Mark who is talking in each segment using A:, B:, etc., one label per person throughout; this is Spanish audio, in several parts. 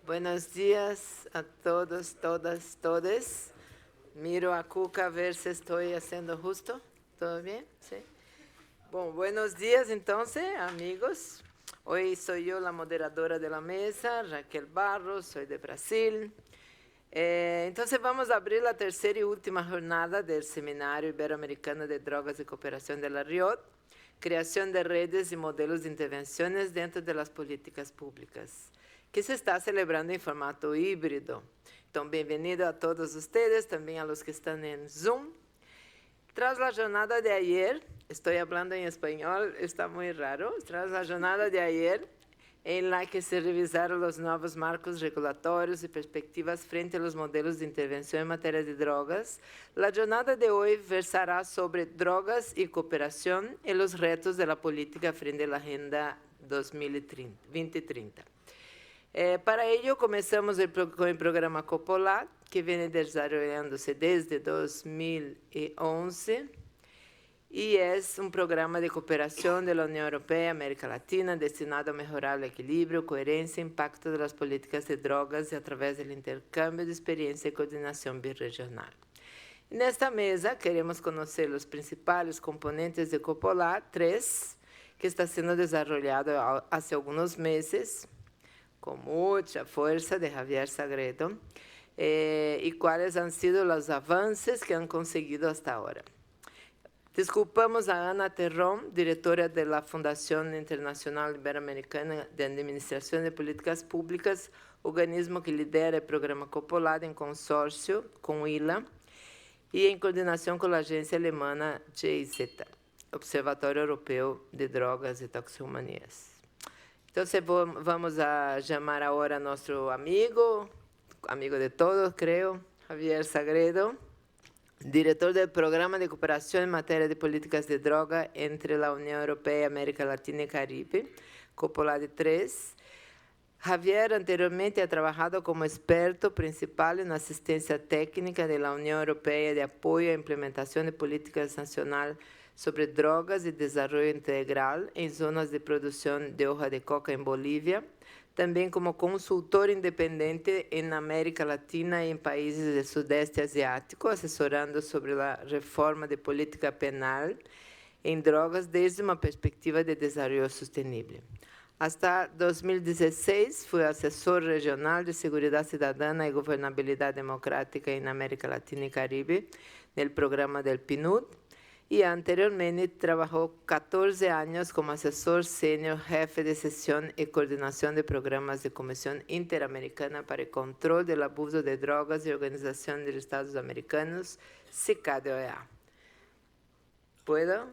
A: Buenos días a todos, todas, todes. Miro a Cuca a ver si estoy haciendo justo. ¿Todo bien? Sí. Bueno, buenos días entonces, amigos. Hoy soy yo la moderadora de la mesa, Raquel Barros, soy de Brasil. Entonces vamos a abrir la tercera y última jornada del Seminario Iberoamericano de Drogas y Cooperación de la RIOT, creación de redes y modelos de intervenciones dentro de las políticas públicas, que se está celebrando en formato híbrido. Entonces, bienvenido a todos ustedes, también a los que están en Zoom. Tras la jornada de ayer, estoy hablando en español, está muy raro, tras la jornada de ayer, en la que se revisaron los nuevos marcos regulatorios y perspectivas frente a los modelos de intervención en materia de drogas, la jornada de hoy versará sobre drogas y cooperación y los retos de la política frente a la Agenda 2030. Para ello, comenzamos con el programa Copolat, que viene desarrollándose desde 2011 y es un programa de cooperación de la Unión Europea y América Latina destinado a mejorar el equilibrio, coherencia e impacto de las políticas de drogas a través del intercambio de experiencia y coordinación birregional. En esta mesa queremos conocer los principales componentes de Copolat 3, que está siendo desarrollado hace algunos meses, con mucha fuerza de Javier Sagredo, y cuáles han sido los avances que han conseguido hasta ahora. Desculpamos a Ana Terrón, directora de la Fundación Internacional Iberoamericana de Administración de Políticas Públicas, organismo que lidera el programa Copolat en consorcio con ILA y en coordinación con la agencia alemana GIZ, Observatorio Europeo de Drogas y Toxicomanías. Entonces, vamos a llamar ahora a nuestro amigo de todos, creo, Javier Sagredo, director del Programa de Cooperación en Materia de Políticas de Droga entre la Unión Europea, América Latina y Caribe, Copolat 3. Javier anteriormente ha trabajado como experto principal en asistencia técnica de la Unión Europea de apoyo a implementación de políticas nacionales sobre drogas y desarrollo integral en zonas de producción de hoja de coca en Bolivia, también como consultor independiente en América Latina y en países del sudeste asiático, asesorando sobre la reforma de política penal en drogas desde una perspectiva de desarrollo sostenible. Hasta 2016 fue asesor regional de Seguridad Ciudadana y Gobernabilidad Democrática en América Latina y Caribe, del programa del PNUD, y anteriormente trabajó 14 años como asesor senior jefe de sesión y coordinación de programas de Comisión Interamericana para el Control del Abuso de Drogas y Organización de los Estados Americanos, CICAD-OEA. ¿Puedo?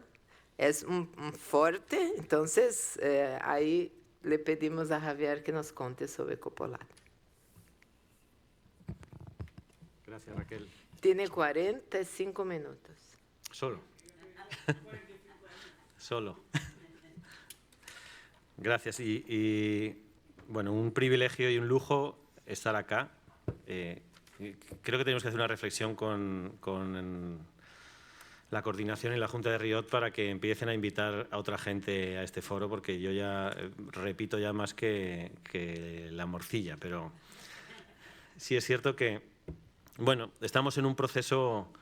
A: Es un fuerte, entonces ahí le pedimos a Javier que nos cuente sobre Copolat.
B: Gracias, Raquel.
A: Tiene 45 minutos.
B: Solo. Solo. Gracias. Bueno, un privilegio y un lujo estar acá. Creo que tenemos que hacer una reflexión con la coordinación y la Junta de RIOT para que empiecen a invitar a otra gente a este foro, porque yo ya repito ya más que la morcilla, pero sí es cierto que, bueno, estamos en un proceso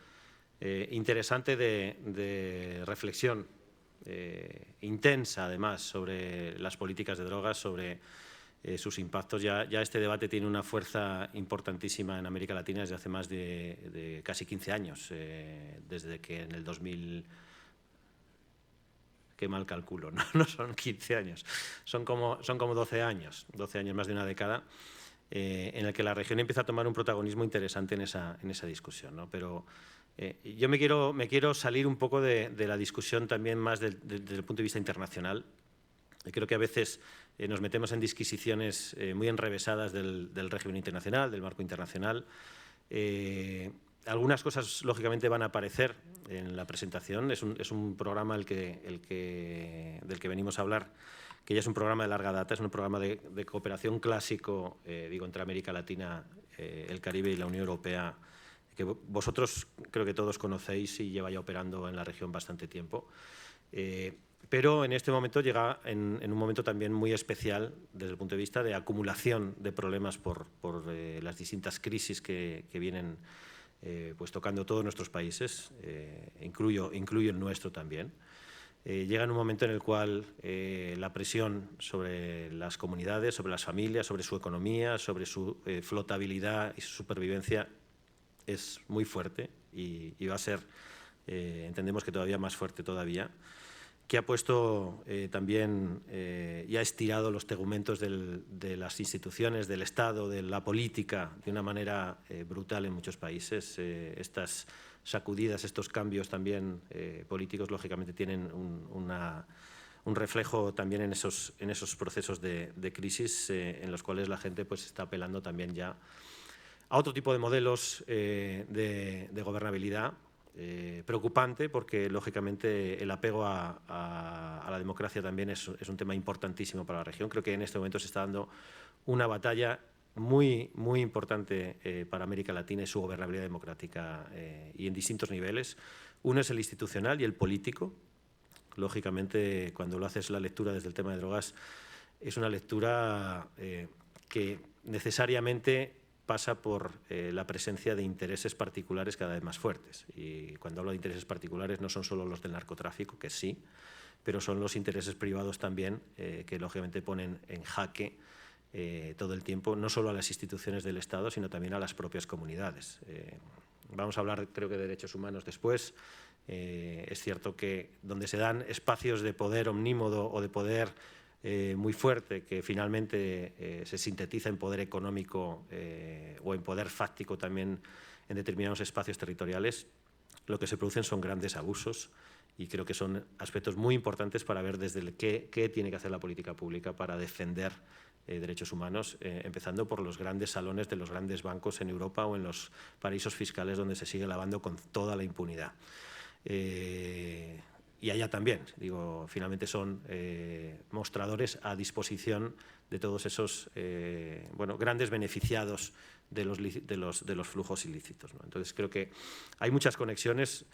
B: interesante de reflexión, intensa además, sobre las políticas de drogas, sobre sus impactos. Ya este debate tiene una fuerza importantísima en América Latina desde hace más de casi 15 años, desde que en el 2000, qué mal calculo, no son 15 años, son como 12 años, más de una década, en el que la región empieza a tomar un protagonismo interesante en esa discusión, ¿no? Pero yo me quiero salir un poco de la discusión también más desde el punto de vista internacional. Creo que a veces nos metemos en disquisiciones muy enrevesadas del régimen internacional, del marco internacional. Algunas cosas, lógicamente, van a aparecer en la presentación. Es un programa del que venimos a hablar, que ya es un programa de larga data, es un programa de cooperación clásico, entre América Latina, el Caribe y la Unión Europea, que vosotros creo que todos conocéis y lleva ya operando en la región bastante tiempo. Pero en este momento llega en un momento también muy especial desde el punto de vista de acumulación de problemas por las distintas crisis que vienen pues tocando todos nuestros países, incluyo el nuestro también. Llega en un momento en el cual la presión sobre las comunidades, sobre las familias, sobre su economía, sobre su flotabilidad y su supervivencia es muy fuerte y va a ser, entendemos que todavía más fuerte todavía, que ha puesto también y ha estirado los tegumentos de las instituciones, del Estado, de la política, de una manera brutal en muchos países. Estas sacudidas, estos cambios también políticos, lógicamente tienen un reflejo también en esos procesos de crisis en los cuales la gente pues, está apelando también ya a otro tipo de modelos de gobernabilidad. Preocupante porque, lógicamente, el apego a la democracia también es un tema importantísimo para la región. Creo que en este momento se está dando una batalla muy importante para América Latina y su gobernabilidad democrática y en distintos niveles. Uno es el institucional y el político. Lógicamente, cuando lo haces la lectura desde el tema de drogas, es una lectura que necesariamente pasa por la presencia de intereses particulares cada vez más fuertes. Y cuando hablo de intereses particulares no son solo los del narcotráfico, que sí, pero son los intereses privados también que lógicamente ponen en jaque todo el tiempo, no solo a las instituciones del Estado, sino también a las propias comunidades. Vamos a hablar, creo que, de derechos humanos después. Es cierto que donde se dan espacios de poder omnímodo o de poder muy fuerte, que finalmente se sintetiza en poder económico o en poder fáctico también en determinados espacios territoriales, lo que se producen son grandes abusos y creo que son aspectos muy importantes para ver desde qué tiene que hacer la política pública para defender derechos humanos, empezando por los grandes salones de los grandes bancos en Europa o en los paraísos fiscales donde se sigue lavando con toda la impunidad. Y allá también, digo, finalmente son mostradores a disposición de todos esos bueno, grandes beneficiados de los flujos ilícitos, ¿no? Entonces creo que hay muchas conexiones.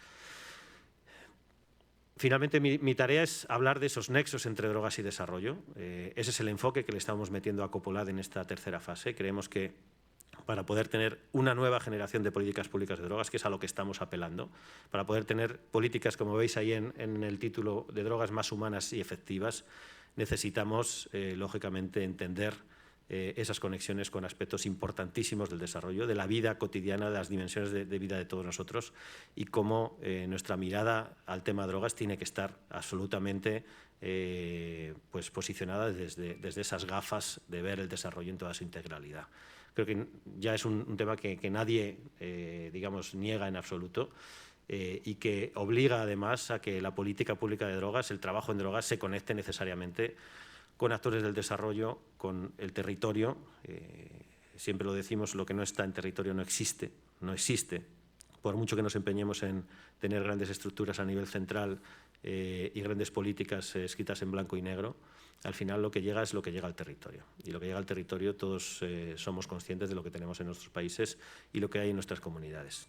B: Finalmente mi tarea es hablar de esos nexos entre drogas y desarrollo. Ese es el enfoque que le estamos metiendo a Coppolat en esta tercera fase. Creemos que para poder tener una nueva generación de políticas públicas de drogas, que es a lo que estamos apelando, para poder tener políticas, como veis ahí en el título, de drogas más humanas y efectivas, necesitamos, lógicamente, entender esas conexiones con aspectos importantísimos del desarrollo, de la vida cotidiana, de las dimensiones de vida de todos nosotros y cómo nuestra mirada al tema drogas tiene que estar absolutamente pues posicionada desde esas gafas de ver el desarrollo en toda su integralidad. Creo que ya es un tema que nadie, digamos, niega en absoluto y que obliga además a que la política pública de drogas, el trabajo en drogas, se conecte necesariamente con actores del desarrollo, con el territorio. Siempre lo decimos, lo que no está en territorio no existe, no existe. Por mucho que nos empeñemos en tener grandes estructuras a nivel central y grandes políticas escritas en blanco y negro, al final lo que llega es lo que llega al territorio. Y lo que llega al territorio todos somos conscientes de lo que tenemos en nuestros países y lo que hay en nuestras comunidades.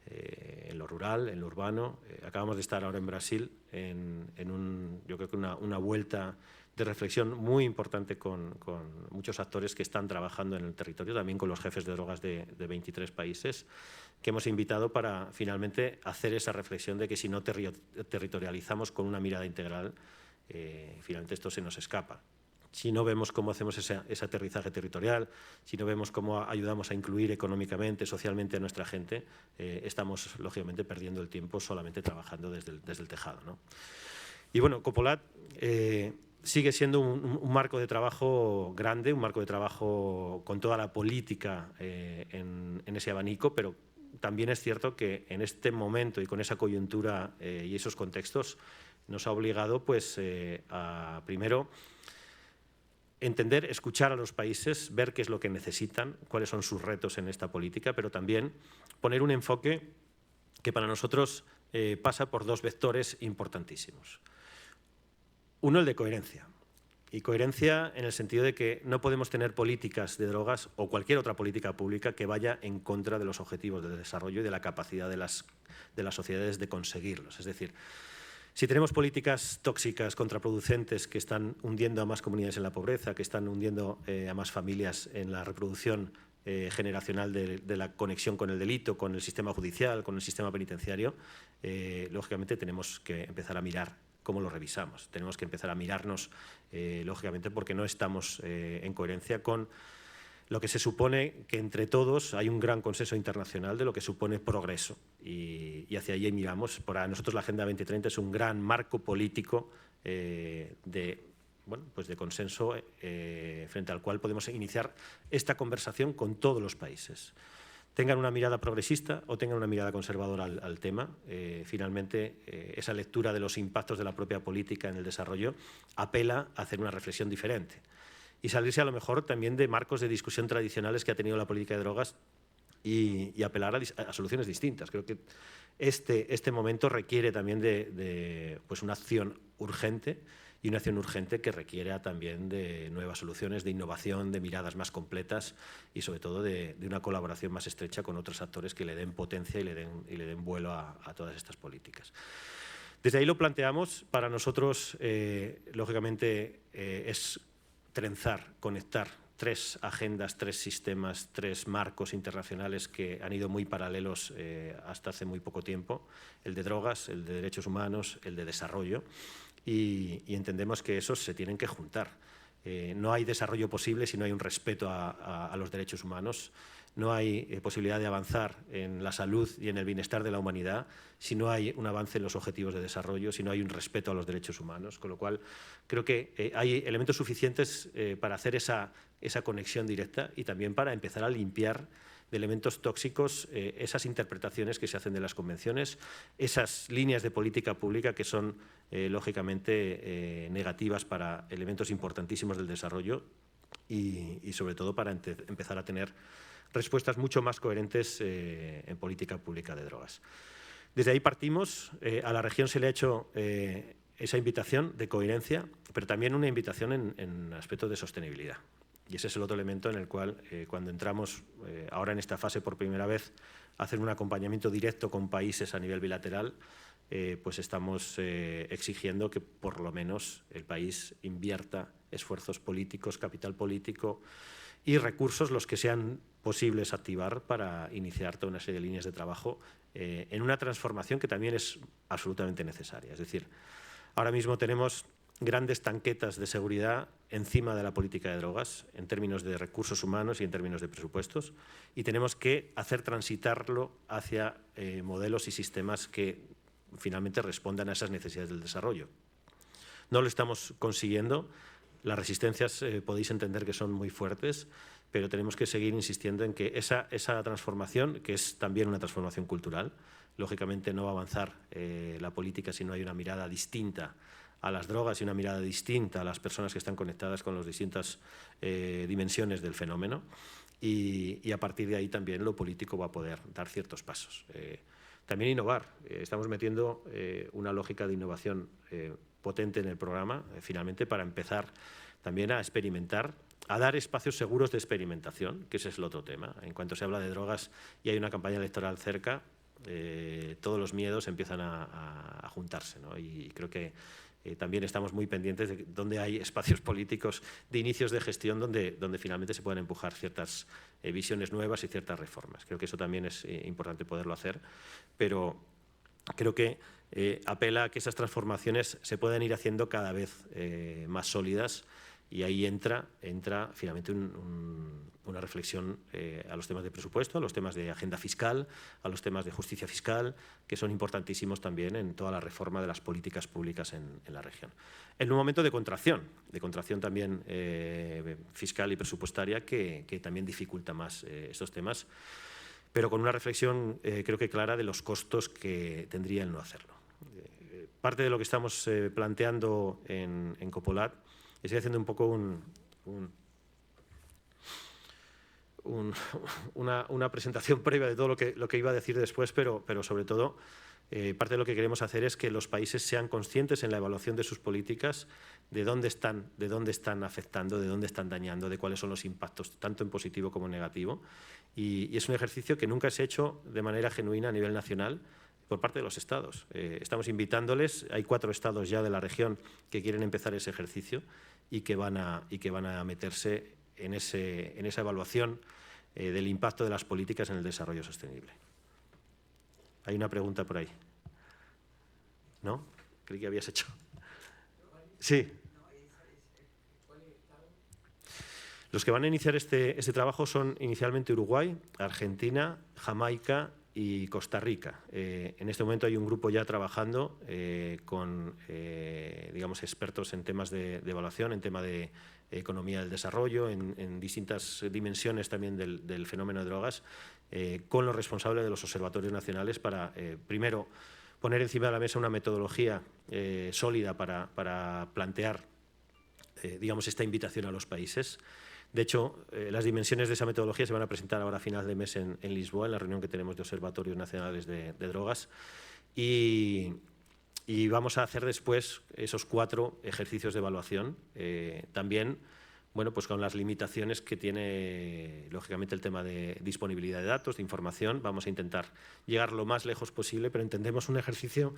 B: En lo rural, en lo urbano. Acabamos de estar ahora en Brasil yo creo que una vuelta de reflexión muy importante con muchos actores que están trabajando en el territorio, también con los jefes de drogas de 23 países, que hemos invitado para finalmente hacer esa reflexión de que si no territorializamos con una mirada integral, finalmente esto se nos escapa. Si no vemos cómo hacemos ese aterrizaje territorial, si no vemos cómo ayudamos a incluir económicamente, socialmente a nuestra gente, estamos, lógicamente, perdiendo el tiempo solamente trabajando desde el tejado, ¿no? Y bueno, Coppolat sigue siendo un marco de trabajo grande, un marco de trabajo con toda la política en ese abanico, pero también es cierto que en este momento y con esa coyuntura y esos contextos nos ha obligado pues, a, primero, entender, escuchar a los países, ver qué es lo que necesitan, cuáles son sus retos en esta política, pero también poner un enfoque que para nosotros pasa por dos vectores importantísimos. Uno, el de coherencia. Y coherencia en el sentido de que no podemos tener políticas de drogas o cualquier otra política pública que vaya en contra de los objetivos de desarrollo y de la capacidad de las sociedades de conseguirlos. Es decir, Si tenemos políticas tóxicas, contraproducentes, que están hundiendo a más comunidades en la pobreza, que están hundiendo a más familias en la reproducción generacional de la conexión con el delito, con el sistema judicial, con el sistema penitenciario, lógicamente tenemos que empezar a mirar cómo lo revisamos. Tenemos que empezar a mirarnos, lógicamente, porque no estamos en coherencia con lo que se supone que entre todos hay un gran consenso internacional de lo que supone progreso y hacia allí miramos. Para nosotros la Agenda 2030 es un gran marco político de consenso frente al cual podemos iniciar esta conversación con todos los países. Tengan una mirada progresista o tengan una mirada conservadora al tema. Finalmente, esa lectura de los impactos de la propia política en el desarrollo apela a hacer una reflexión diferente y salirse a lo mejor también de marcos de discusión tradicionales que ha tenido la política de drogas y apelar a soluciones distintas. Creo que este momento requiere también de una acción urgente y una acción urgente que requiere también de nuevas soluciones, de innovación, de miradas más completas y sobre todo de una colaboración más estrecha con otros actores que le den potencia y le den vuelo a todas estas políticas. Desde ahí lo planteamos. Para nosotros, lógicamente, es trenzar, conectar tres agendas, tres sistemas, tres marcos internacionales que han ido muy paralelos hasta hace muy poco tiempo, el de drogas, el de derechos humanos, el de desarrollo, y entendemos que esos se tienen que juntar. No hay desarrollo posible si no hay un respeto a los derechos humanos. No hay posibilidad de avanzar en la salud y en el bienestar de la humanidad si no hay un avance en los objetivos de desarrollo, si no hay un respeto a los derechos humanos. Con lo cual, creo que hay elementos suficientes para hacer esa conexión directa y también para empezar a limpiar de elementos tóxicos esas interpretaciones que se hacen de las convenciones, esas líneas de política pública que son, lógicamente, negativas para elementos importantísimos del desarrollo y sobre todo, para empezar a tener respuestas mucho más coherentes en política pública de drogas. Desde ahí partimos. A la región se le ha hecho esa invitación de coherencia, pero también una invitación en aspectos de sostenibilidad. Y ese es el otro elemento en el cual, cuando entramos ahora en esta fase por primera vez, a hacer un acompañamiento directo con países a nivel bilateral, pues estamos exigiendo que por lo menos el país invierta esfuerzos políticos, capital político y recursos los que sean posibles activar para iniciar toda una serie de líneas de trabajo en una transformación que también es absolutamente necesaria. Es decir, ahora mismo tenemos grandes tanquetas de seguridad encima de la política de drogas en términos de recursos humanos y en términos de presupuestos, y tenemos que hacer transitarlo hacia modelos y sistemas que finalmente respondan a esas necesidades del desarrollo. No lo estamos consiguiendo. Las resistencias podéis entender que son muy fuertes, pero tenemos que seguir insistiendo en que esa transformación, que es también una transformación cultural, lógicamente no va a avanzar la política si no hay una mirada distinta a las drogas y una mirada distinta a las personas que están conectadas con las distintas dimensiones del fenómeno, y a partir de ahí también lo político va a poder dar ciertos pasos. También innovar. Estamos metiendo una lógica de innovación potente en el programa, finalmente, para empezar también a experimentar, a dar espacios seguros de experimentación, que ese es el otro tema. En cuanto se habla de drogas y hay una campaña electoral cerca, todos los miedos empiezan a juntarse, ¿no? Y creo que también estamos muy pendientes de dónde hay espacios políticos de inicios de gestión donde finalmente se pueden empujar ciertas visiones nuevas y ciertas reformas. Creo que eso también es importante poderlo hacer, pero creo que apela a que esas transformaciones se puedan ir haciendo cada vez más sólidas, y ahí entra finalmente una reflexión a los temas de presupuesto, a los temas de agenda fiscal, a los temas de justicia fiscal, que son importantísimos también en toda la reforma de las políticas públicas en la región. En un momento de contracción también fiscal y presupuestaria que también dificulta más estos temas, pero con una reflexión creo que clara de los costos que tendría el no hacerlo. Parte de lo que estamos planteando en Copolat, estoy haciendo un poco una presentación previa de todo lo que iba a decir después, pero sobre todo parte de lo que queremos hacer es que los países sean conscientes en la evaluación de sus políticas de dónde están afectando, de dónde están dañando, de cuáles son los impactos, tanto en positivo como en negativo. Y es un ejercicio que nunca se ha hecho de manera genuina a nivel nacional, por parte de los estados. Estamos invitándoles, hay 4 estados ya de la región que quieren empezar ese ejercicio y que van a meterse en esa evaluación del impacto de las políticas en el desarrollo sostenible. Hay una pregunta por ahí. ¿No? Creí que habías hecho. Sí. Los que van a iniciar este trabajo son inicialmente Uruguay, Argentina, Jamaica y Costa Rica. En este momento hay un grupo ya trabajando con digamos, expertos en temas de evaluación, en tema de economía del desarrollo, en distintas dimensiones también del fenómeno de drogas, con los responsables de los observatorios nacionales para, primero, poner encima de la mesa una metodología sólida para plantear digamos, esta invitación a los países. De hecho, las dimensiones de esa metodología se van a presentar ahora a final de mes en Lisboa, en la reunión que tenemos de observatorios nacionales de drogas. Y vamos a hacer después esos 4 ejercicios de evaluación. También, bueno, pues con las limitaciones que tiene, lógicamente, el tema de disponibilidad de datos, de información. Vamos a intentar llegar lo más lejos posible, pero entendemos un ejercicio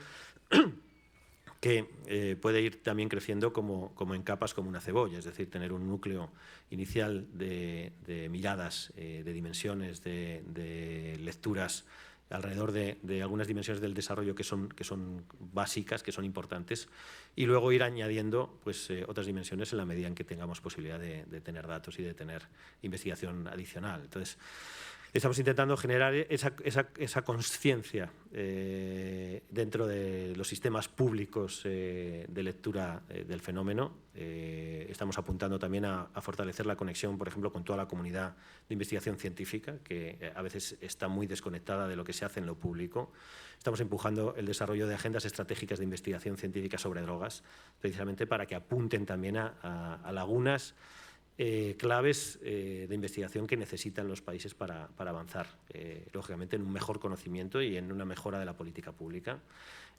B: que puede ir también creciendo como en capas, como una cebolla, es decir, tener un núcleo inicial de miradas, de dimensiones, de lecturas alrededor de algunas dimensiones del desarrollo que son básicas, que son importantes, y luego ir añadiendo pues, otras dimensiones en la medida en que tengamos posibilidad de tener datos y de tener investigación adicional. Entonces, estamos intentando generar esa conciencia dentro de los sistemas públicos de lectura del fenómeno. Estamos apuntando también a fortalecer la conexión, por ejemplo, con toda la comunidad de investigación científica, que a veces está muy desconectada de lo que se hace en lo público. Estamos empujando el desarrollo de agendas estratégicas de investigación científica sobre drogas, precisamente para que apunten también a lagunas claves de investigación que necesitan los países para avanzar, lógicamente, en un mejor conocimiento y en una mejora de la política pública.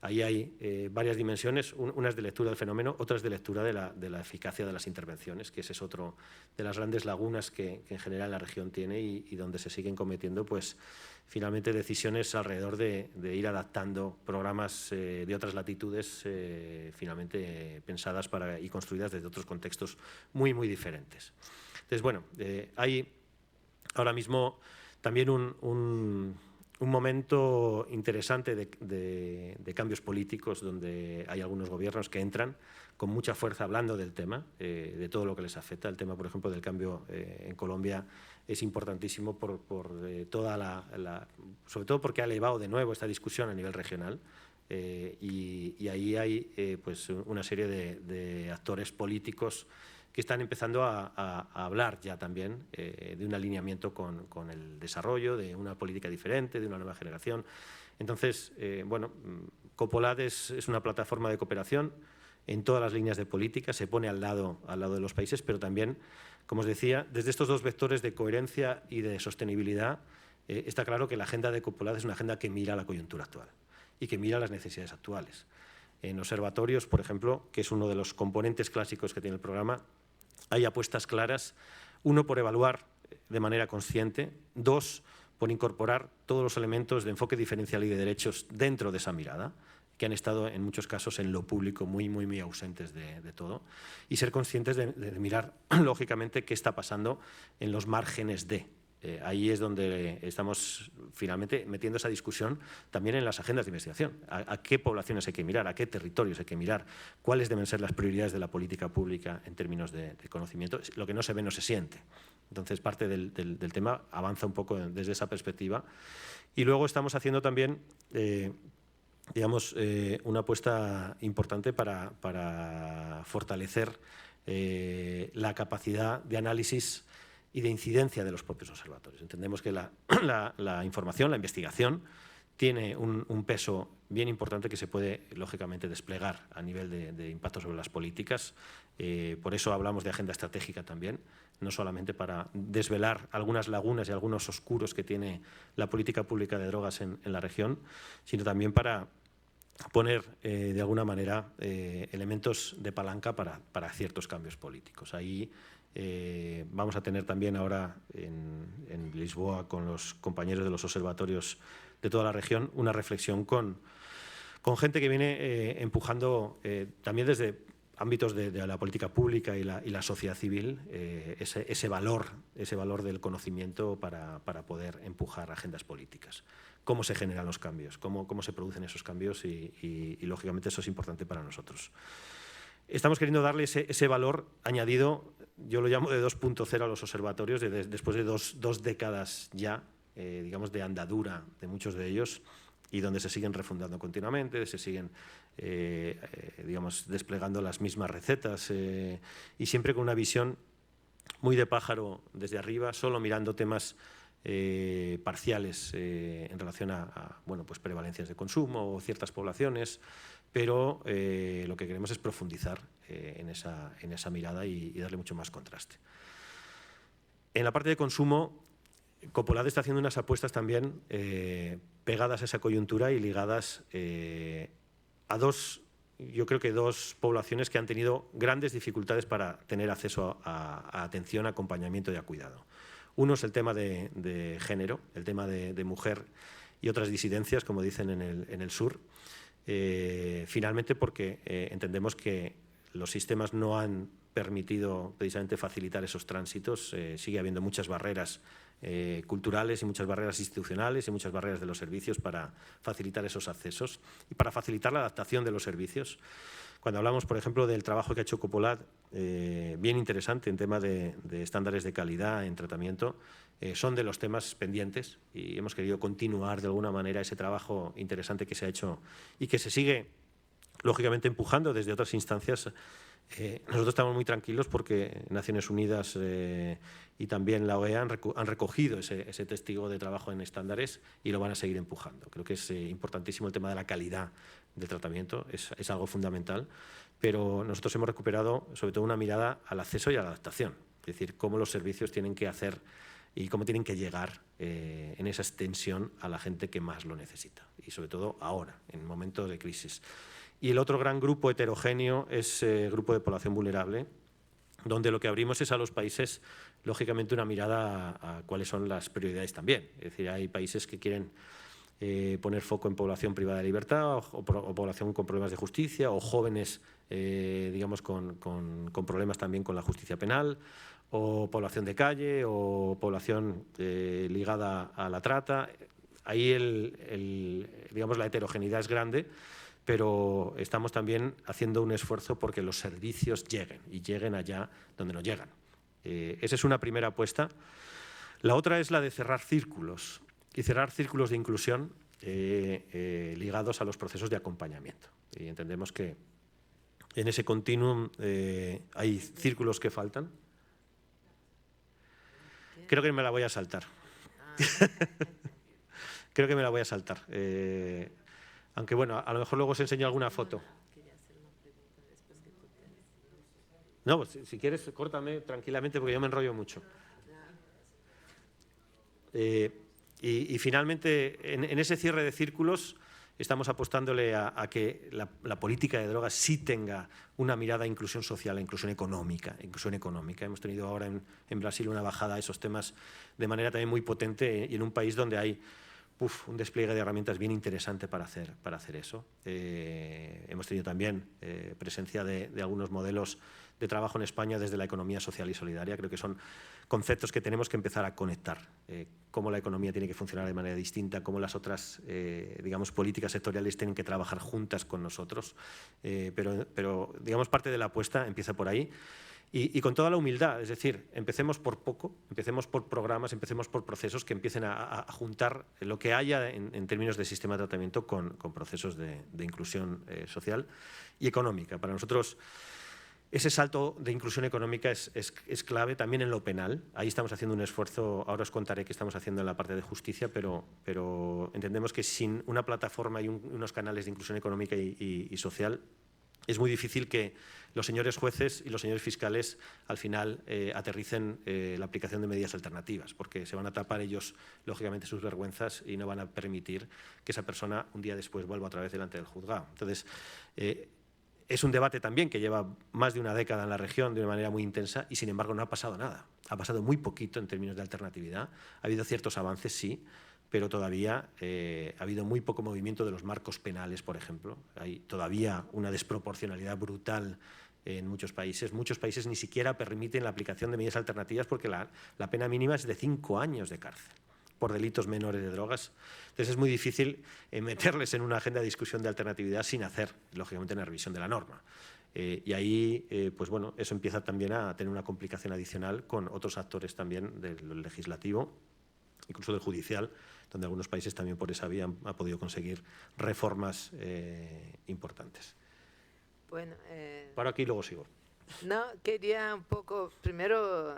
B: Ahí hay varias dimensiones, unas de lectura del fenómeno, otras de lectura de la eficacia de las intervenciones, que ese es otro de las grandes lagunas que en general la región tiene y donde se siguen cometiendo, pues, finalmente, decisiones alrededor de ir adaptando programas de otras latitudes, finalmente pensadas y construidas desde otros contextos muy, muy diferentes. Entonces, bueno, hay ahora mismo también un momento interesante de cambios políticos, donde hay algunos gobiernos que entran con mucha fuerza hablando del tema, de todo lo que les afecta. El tema, por ejemplo, del cambio en Colombia es importantísimo por sobre todo porque ha elevado de nuevo esta discusión a nivel regional. Y ahí hay pues una serie de actores políticos que están empezando a hablar ya también de un alineamiento con el desarrollo, de una política diferente, de una nueva generación. Entonces, bueno, Copolad es una plataforma de cooperación en todas las líneas de política, se pone al lado de los países, pero también, como os decía, desde estos 2 vectores de coherencia y de sostenibilidad, está claro que la agenda de Copolad es una agenda que mira la coyuntura actual y que mira las necesidades actuales. En observatorios, por ejemplo, que es uno de los componentes clásicos que tiene el programa, hay apuestas claras, 1, por evaluar de manera consciente, 2, por incorporar todos los elementos de enfoque diferencial y de derechos dentro de esa mirada, que han estado en muchos casos en lo público muy, muy, muy ausentes de todo, y ser conscientes de mirar, lógicamente, qué está pasando en los márgenes de. Ahí es donde estamos finalmente metiendo esa discusión también en las agendas de investigación. ¿A qué poblaciones hay que mirar? ¿A qué territorios hay que mirar? ¿Cuáles deben ser las prioridades de la política pública en términos de conocimiento? Lo que no se ve no se siente. Entonces, parte del tema avanza un poco desde esa perspectiva. Y luego estamos haciendo también digamos, una apuesta importante para fortalecer la capacidad de análisis y de incidencia de los propios observatorios. Entendemos que la información, la investigación, tiene un peso bien importante que se puede, lógicamente, desplegar a nivel de impacto sobre las políticas. Por eso hablamos de agenda estratégica también, no solamente para desvelar algunas lagunas y algunos oscuros que tiene la política pública de drogas en la región, sino también para poner de alguna manera elementos de palanca para ciertos cambios políticos. Ahí vamos a tener también ahora en Lisboa con los compañeros de los observatorios de toda la región una reflexión con gente que viene empujando también desde ámbitos de la política pública y la sociedad civil ese valor del conocimiento para poder empujar agendas políticas. Cómo se generan los cambios, cómo se producen esos cambios y lógicamente eso es importante para nosotros. Estamos queriendo darle ese valor añadido, yo lo llamo de 2.0 a los observatorios, después de dos décadas ya, digamos, de andadura de muchos de ellos, y donde se siguen refundando continuamente, se siguen digamos, desplegando las mismas recetas y siempre con una visión muy de pájaro desde arriba, solo mirando temas parciales en relación a bueno, pues prevalencias de consumo o ciertas poblaciones, pero lo que queremos es profundizar en esa mirada y darle mucho más contraste. En la parte de consumo, Copolade está haciendo unas apuestas también pegadas a esa coyuntura y ligadas a yo creo que dos poblaciones que han tenido grandes dificultades para tener acceso a atención, acompañamiento y a cuidado. Uno es el tema de género, el tema de mujer y otras disidencias, como dicen en el sur, finalmente porque entendemos que los sistemas no han permitido precisamente facilitar esos tránsitos, sigue habiendo muchas barreras culturales y muchas barreras institucionales y muchas barreras de los servicios para facilitar esos accesos y para facilitar la adaptación de los servicios. Cuando hablamos, por ejemplo, del trabajo que ha hecho Copolade, bien interesante en tema de estándares de calidad en tratamiento, son de los temas pendientes y hemos querido continuar de alguna manera ese trabajo interesante que se ha hecho y que se sigue, lógicamente, empujando desde otras instancias. Nosotros estamos muy tranquilos porque Naciones Unidas y también la OEA han recogido ese testigo de trabajo en estándares y lo van a seguir empujando. Creo que es importantísimo el tema de la calidad del tratamiento, es algo fundamental, pero nosotros hemos recuperado sobre todo una mirada al acceso y a la adaptación, es decir, cómo los servicios tienen que hacer y cómo tienen que llegar en esa extensión a la gente que más lo necesita y sobre todo ahora, en un momento de crisis. Y el otro gran grupo heterogéneo es el grupo de población vulnerable, donde lo que abrimos es a los países, lógicamente, una mirada a cuáles son las prioridades también. Es decir, hay países que quieren poner foco en población privada de libertad o población con problemas de justicia o jóvenes, digamos, con problemas también con la justicia penal o población de calle o población ligada a la trata. Ahí digamos, la heterogeneidad es grande, pero estamos también haciendo un esfuerzo porque los servicios lleguen y lleguen allá donde no llegan. Esa es una primera apuesta. La otra es la de cerrar círculos y cerrar círculos de inclusión ligados a los procesos de acompañamiento. Y entendemos que en ese continuum hay círculos que faltan. Creo que me la voy a saltar. Creo que me la voy a saltar. Aunque, bueno, a lo mejor luego os enseño alguna foto. No, pues, si quieres, córtame tranquilamente porque yo me enrollo mucho. Y finalmente, en ese cierre de círculos, estamos apostándole a que la política de drogas sí tenga una mirada a inclusión social, a inclusión económica. Hemos tenido ahora en Brasil una bajada a esos temas de manera también muy potente y en un país donde hay un despliegue de herramientas bien interesante para hacer eso. Hemos tenido también presencia de algunos modelos de trabajo en España desde la economía social y solidaria. Creo que son conceptos que tenemos que empezar a conectar. Cómo la economía tiene que funcionar de manera distinta, cómo las otras digamos, políticas sectoriales tienen que trabajar juntas con nosotros. Pero digamos, parte de la apuesta empieza por ahí. Y con toda la humildad, es decir, empecemos por poco, empecemos por programas, empecemos por procesos que empiecen a juntar lo que haya en términos de sistema de tratamiento con procesos de inclusión social y económica. Para nosotros, ese salto de inclusión económica es clave también en lo penal. Ahí estamos haciendo un esfuerzo, ahora os contaré qué estamos haciendo en la parte de justicia, pero entendemos que sin una plataforma y unos canales de inclusión económica y social es muy difícil que los señores jueces y los señores fiscales al final aterricen la aplicación de medidas alternativas, porque se van a tapar ellos, lógicamente, sus vergüenzas y no van a permitir que esa persona un día después vuelva otra vez delante del juzgado. Entonces, es un debate también que lleva más de una década en la región de una manera muy intensa y, sin embargo, no ha pasado nada. Ha pasado muy poquito en términos de alternatividad. Ha habido ciertos avances, sí, pero todavía ha habido muy poco movimiento de los marcos penales, por ejemplo. Hay todavía una desproporcionalidad brutal en muchos países. Muchos países ni siquiera permiten la aplicación de medidas alternativas porque la pena mínima es de 5 años de cárcel por delitos menores de drogas. Entonces es muy difícil meterles en una agenda de discusión de alternatividad sin hacer, lógicamente, una revisión de la norma. Y ahí, pues bueno, eso empieza también a tener una complicación adicional con otros actores también del legislativo, incluso del judicial, donde algunos países también por esa vía han podido conseguir reformas importantes.
A: Bueno,
B: Paro aquí y luego sigo.
A: no, quería un poco, primero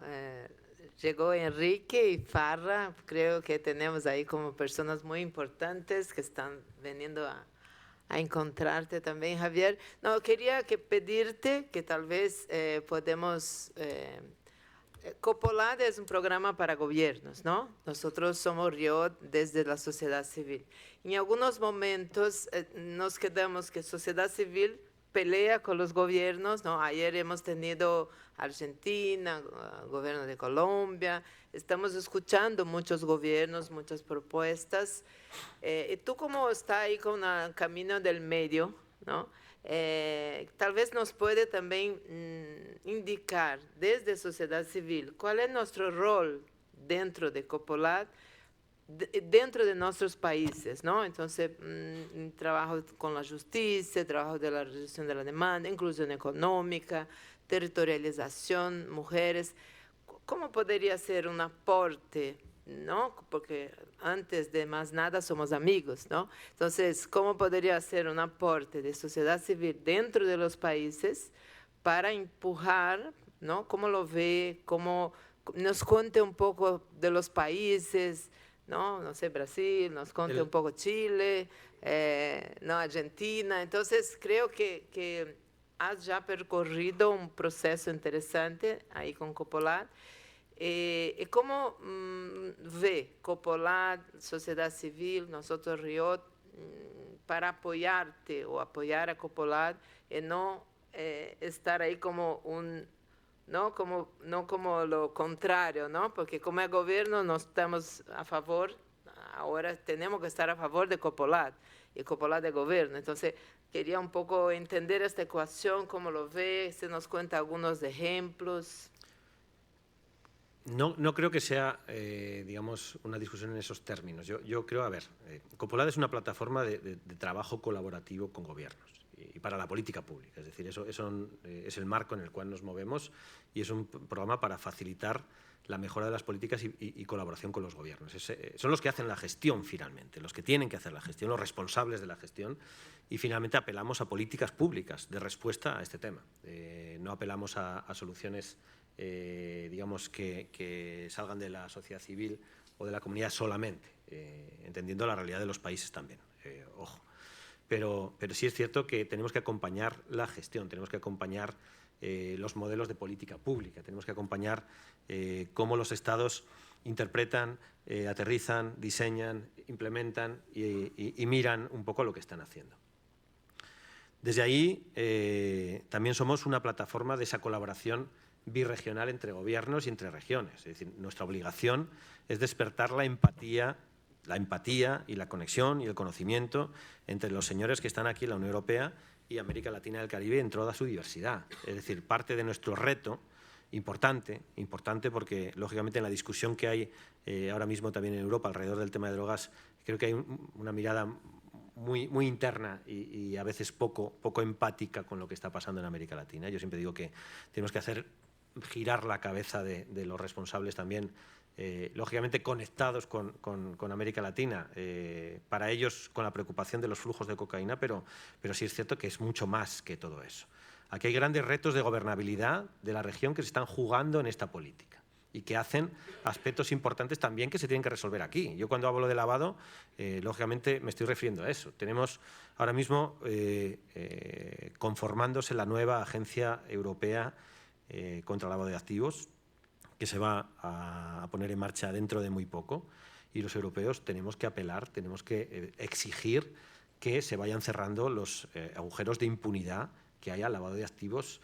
A: llegó Enrique y Farra, creo que tenemos ahí como personas muy importantes que están veniendo a encontrarte también, Javier. No, quería pedirte que tal vez podemos... Copolad es un programa para gobiernos, ¿no? Nosotros somos RIOT desde la sociedad civil. En algunos momentos nos quedamos que sociedad civil pelea con los gobiernos, ¿no? Ayer hemos tenido Argentina, gobierno de Colombia, estamos escuchando muchos gobiernos, muchas propuestas. Y tú como estás ahí con el camino del medio, ¿no? Tal vez nos puede también indicar desde sociedad civil cuál es nuestro rol dentro de Copolad, dentro de nuestros países, ¿no? Entonces, trabajo con la justicia, trabajo de la reducción de la demanda, inclusión económica, territorialización, mujeres. ¿Cómo podría ser un aporte, ¿no? Porque antes de más nada somos amigos, ¿no? Entonces, ¿cómo podría ser un aporte de sociedad civil dentro de los países para empujar, ¿no? ¿Cómo lo ve? ¿Cómo nos cuente un poco de los países? No sé, Brasil, nos cuente un poco Chile, no, Argentina. Entonces, creo que has ya percorrido un proceso interesante ahí con Copolad. ¿Cómo ve Copolad, sociedad civil, nosotros RIOT, para apoyarte o apoyar a Copolad y no estar ahí como no como lo contrario, ¿no? Porque como el gobierno no estamos a favor, ahora tenemos que estar a favor de Copolad y Copolad de gobierno. Entonces, quería un poco entender esta ecuación, cómo lo ve, se nos cuenta algunos ejemplos.
B: No creo que sea, digamos, una discusión en esos términos. Yo creo, a ver, Copolad es una plataforma de trabajo colaborativo con gobiernos y para la política pública. Es decir, eso es el marco en el cual nos movemos y es un programa para facilitar la mejora de las políticas y colaboración con los gobiernos. Son los que hacen la gestión finalmente, los que tienen que hacer la gestión, los responsables de la gestión, y finalmente apelamos a políticas públicas de respuesta a este tema. No apelamos a soluciones digamos, que salgan de la sociedad civil o de la comunidad solamente, entendiendo la realidad de los países también, ojo. Pero sí es cierto que tenemos que acompañar la gestión, tenemos que acompañar los modelos de política pública, tenemos que acompañar cómo los estados interpretan, aterrizan, diseñan, implementan y miran un poco lo que están haciendo. Desde ahí también somos una plataforma de esa colaboración birregional entre gobiernos y entre regiones. Es decir, nuestra obligación es despertar la empatía y la conexión y el conocimiento entre los señores que están aquí en la Unión Europea y América Latina y el Caribe en toda su diversidad. Es decir, parte de nuestro reto, importante porque, lógicamente, en la discusión que hay ahora mismo también en Europa alrededor del tema de drogas, creo que hay una mirada muy interna y a veces poco empática con lo que está pasando en América Latina. Yo siempre digo que tenemos que hacer girar la cabeza de los responsables también, lógicamente conectados con América Latina, para ellos con la preocupación de los flujos de cocaína, pero sí es cierto que es mucho más que todo eso. Aquí hay grandes retos de gobernabilidad de la región que se están jugando en esta política y que hacen aspectos importantes también que se tienen que resolver aquí. Yo cuando hablo de lavado, lógicamente me estoy refiriendo a eso. Tenemos ahora mismo conformándose la nueva Agencia Europea contra el lavado de activos, que se va a poner en marcha dentro de muy poco, y los europeos tenemos que apelar, tenemos que exigir que se vayan cerrando los agujeros de impunidad que hay al lavado de activos,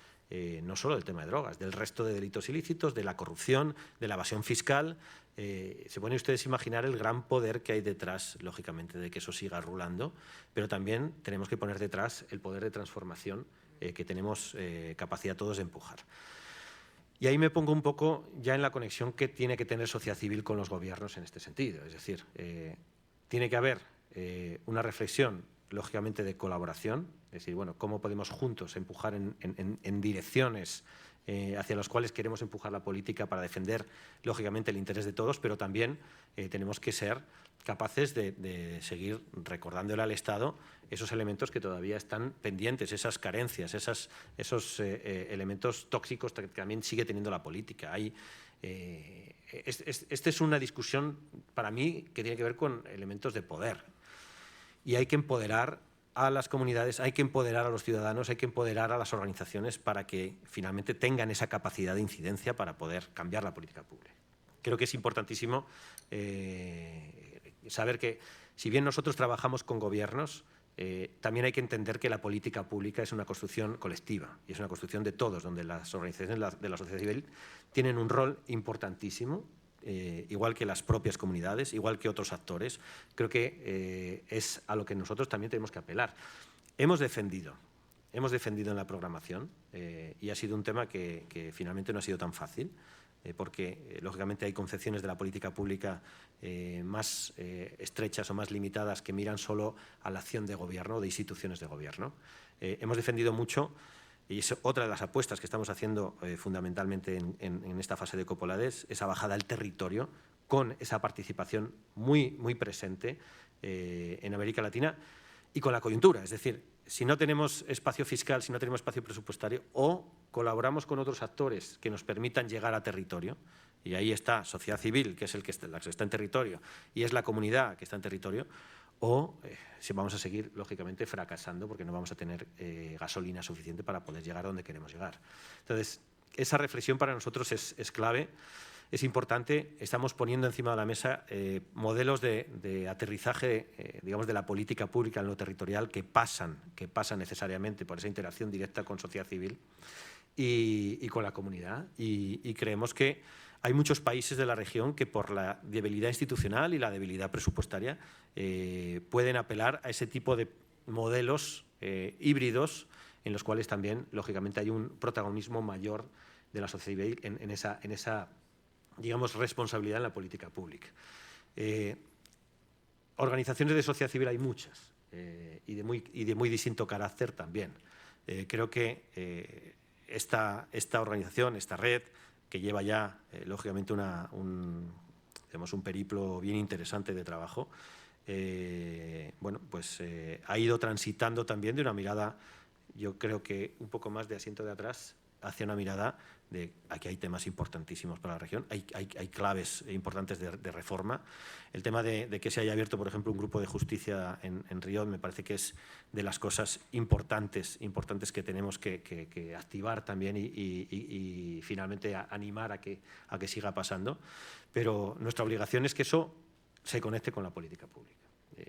B: no solo del tema de drogas, del resto de delitos ilícitos, de la corrupción, de la evasión fiscal. Se pueden ustedes imaginar el gran poder que hay detrás, lógicamente, de que eso siga rulando, pero también tenemos que poner detrás el poder de transformación que tenemos capacidad todos de empujar. Y ahí me pongo un poco ya en la conexión que tiene que tener sociedad civil con los gobiernos en este sentido. Es decir, tiene que haber una reflexión, lógicamente, de colaboración, es decir, bueno, cómo podemos juntos empujar en direcciones hacia las cuales queremos empujar la política para defender, lógicamente, el interés de todos, pero también tenemos que ser capaces de seguir recordándole al Estado esos elementos que todavía están pendientes, esas carencias, esos elementos tóxicos que también sigue teniendo la política. Esta es una discusión, para mí, que tiene que ver con elementos de poder. Y hay que empoderar a las comunidades, hay que empoderar a los ciudadanos, hay que empoderar a las organizaciones para que finalmente tengan esa capacidad de incidencia para poder cambiar la política pública. Creo que es importantísimo saber que, si bien nosotros trabajamos con gobiernos, también hay que entender que la política pública es una construcción colectiva y es una construcción de todos, donde las organizaciones de la sociedad civil tienen un rol importantísimo, igual que las propias comunidades, igual que otros actores. Creo que es a lo que nosotros también tenemos que apelar. Hemos defendido en la programación y ha sido un tema que finalmente no ha sido tan fácil, porque lógicamente hay concepciones de la política pública más estrechas o más limitadas que miran solo a la acción de gobierno o de instituciones de gobierno. Hemos defendido mucho, y es otra de las apuestas que estamos haciendo fundamentalmente en esta fase de Copolades, esa bajada al territorio con esa participación muy presente en América Latina y con la coyuntura. Es decir, si no tenemos espacio fiscal, si no tenemos espacio presupuestario, o colaboramos con otros actores que nos permitan llegar a territorio, y ahí está sociedad civil, que es la que está en territorio, y es la comunidad que está en territorio, o si vamos a seguir, lógicamente, fracasando porque no vamos a tener gasolina suficiente para poder llegar a donde queremos llegar. Entonces, esa reflexión para nosotros es clave, es importante. Estamos poniendo encima de la mesa modelos de aterrizaje, digamos, de la política pública en lo territorial que pasan necesariamente por esa interacción directa con sociedad civil y con la comunidad. Y creemos que hay muchos países de la región que, por la debilidad institucional y la debilidad presupuestaria, pueden apelar a ese tipo de modelos híbridos en los cuales también, lógicamente, hay un protagonismo mayor de la sociedad civil en esa, digamos, responsabilidad en la política pública. Organizaciones de sociedad civil hay muchas y de muy distinto carácter también. Creo que esta organización, esta red, que lleva ya, lógicamente, digamos, un periplo bien interesante de trabajo, bueno, pues ha ido transitando también de una mirada, yo creo que un poco más de asiento de atrás, hacia una mirada de aquí hay temas importantísimos para la región, hay claves importantes de reforma. El tema de que se haya abierto, por ejemplo, un grupo de justicia en Riad me parece que es de las cosas importantes que tenemos que activar también y finalmente animar a que siga pasando. Pero nuestra obligación es que eso se conecte con la política pública.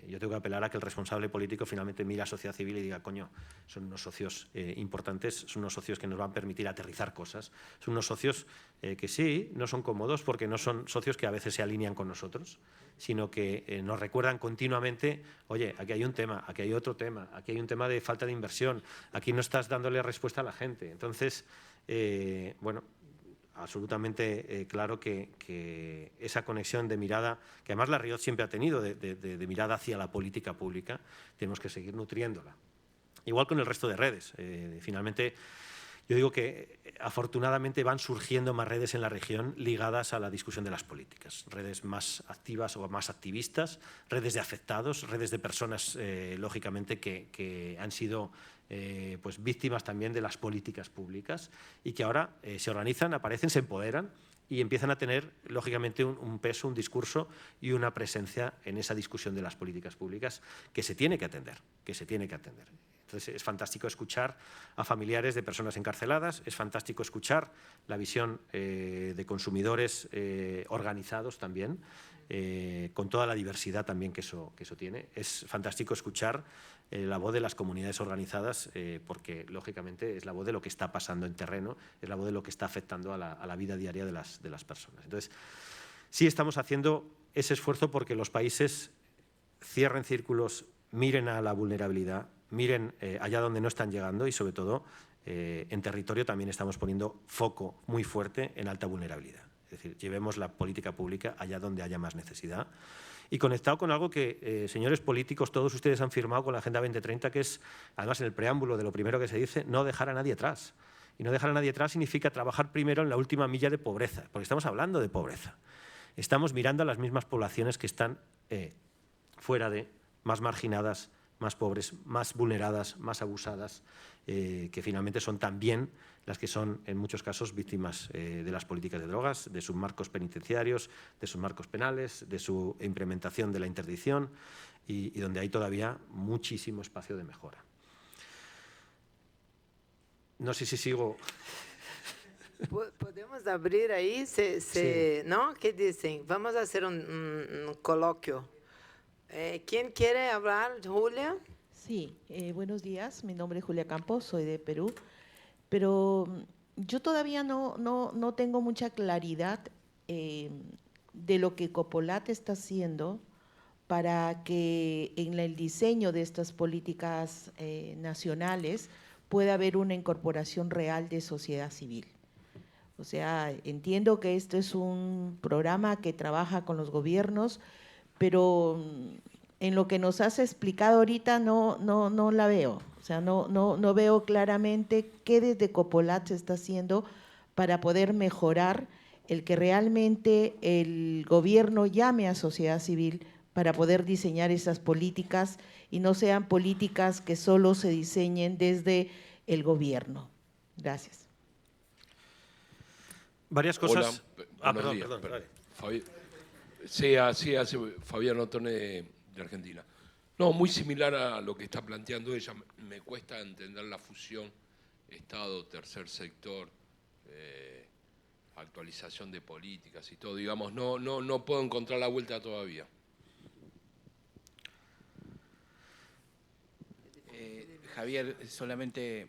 B: Yo tengo que apelar a que el responsable político finalmente mire a la sociedad civil y diga, coño, son unos socios importantes, son unos socios que nos van a permitir aterrizar cosas, son unos socios que sí, no son cómodos porque no son socios que a veces se alinean con nosotros, sino que nos recuerdan continuamente, oye, aquí hay un tema, aquí hay otro tema, aquí hay un tema de falta de inversión, aquí no estás dándole respuesta a la gente. Entonces, bueno, absolutamente claro que esa conexión de mirada, que además la Riad siempre ha tenido, de mirada hacia la política pública, tenemos que seguir nutriéndola. Igual con el resto de redes. Finalmente, yo digo que afortunadamente van surgiendo más redes en la región ligadas a la discusión de las políticas. Redes más activas o más activistas, redes de afectados, redes de personas, lógicamente, que han sido pues víctimas también de las políticas públicas y que ahora se organizan, aparecen, se empoderan y empiezan a tener, lógicamente, un peso, un discurso y una presencia en esa discusión de las políticas públicas que se tiene que atender, Entonces, es fantástico escuchar a familiares de personas encarceladas, es fantástico escuchar la visión de consumidores organizados también, con toda la diversidad también que eso tiene. Es fantástico escuchar la voz de las comunidades organizadas, porque, lógicamente, es la voz de lo que está pasando en terreno, es la voz de lo que está afectando a la vida diaria de las personas. Entonces, sí estamos haciendo ese esfuerzo porque los países cierren círculos, miren a la vulnerabilidad, miren allá donde no están llegando y, sobre todo, en territorio también estamos poniendo foco muy fuerte en alta vulnerabilidad. Es decir, llevemos la política pública allá donde haya más necesidad. Y conectado con algo que, señores políticos, todos ustedes han firmado con la Agenda 2030, que es, además, en el preámbulo de lo primero que se dice, no dejar a nadie atrás. Y no dejar a nadie atrás significa trabajar primero en la última milla de pobreza, porque estamos hablando de pobreza. Estamos mirando a las mismas poblaciones que están fuera de, más marginadas, más pobres, más vulneradas, más abusadas, que finalmente son también las que son, en muchos casos, víctimas de las políticas de drogas, de sus marcos penitenciarios, de sus marcos penales, de su implementación de la interdicción y donde hay todavía muchísimo espacio de mejora. No sé si sigo.
A: Podemos abrir ahí,
B: Sí.
A: ¿no? ¿Qué dicen? Vamos a hacer un coloquio. ¿Quién quiere hablar? Julia.
C: Sí, buenos días. Mi nombre es Julia Campos, soy de Perú, pero yo todavía no tengo mucha claridad de lo que Copolat está haciendo para que en el diseño de estas políticas nacionales pueda haber una incorporación real de sociedad civil. O sea, entiendo que esto es un programa que trabaja con los gobiernos, pero en lo que nos has explicado ahorita no la veo. O sea, no veo claramente qué desde Copolat se está haciendo para poder mejorar el que realmente el gobierno llame a sociedad civil para poder diseñar esas políticas y no sean políticas que solo se diseñen desde el gobierno. Gracias.
B: Varias cosas.
D: Hola, buenos días.
B: Vale.
D: Sí, así hace Fabián Otone de Argentina. No, muy similar a lo que está planteando ella. Me cuesta entender la fusión Estado, tercer sector, actualización de políticas y todo. Digamos, no puedo encontrar la vuelta todavía.
E: Javier, solamente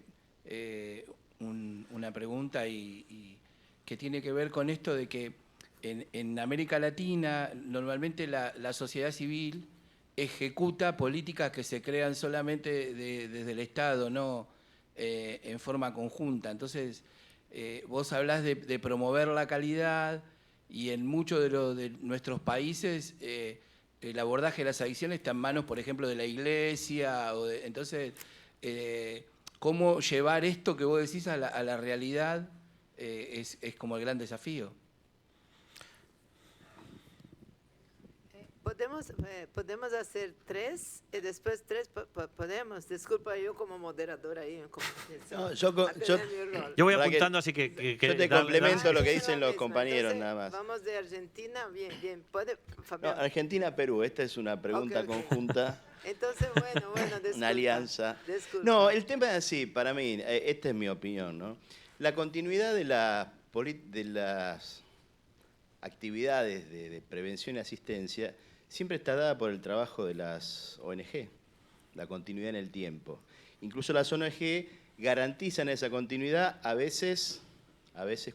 E: una pregunta y que tiene que ver con esto de que en América Latina normalmente la sociedad civil ejecuta políticas que se crean solamente desde el Estado, no en forma conjunta. Entonces, vos hablás de promover la calidad y en muchos de nuestros países el abordaje de las adicciones está en manos, por ejemplo, de la iglesia. Entonces, ¿cómo llevar esto que vos decís a la realidad? Es como el gran desafío.
A: Podemos hacer tres y después tres podemos. Disculpa, yo como moderadora ahí.
F: No,
B: Yo voy apuntando, así que
F: yo te complemento lo que dicen los compañeros.
A: Entonces,
F: nada más.
A: Vamos de Argentina, bien. ¿Puede,
F: No,
A: Fabián?
F: Argentina-Perú, esta es una pregunta
A: Ok.
F: conjunta.
A: Entonces, bueno, disculpa.
F: Una alianza.
A: Disculpa.
F: No, el tema es así, para mí, esta es mi opinión, ¿no? La continuidad de las actividades de prevención y asistencia siempre está dada por el trabajo de las ONG, la continuidad en el tiempo. Incluso las ONG garantizan esa continuidad a veces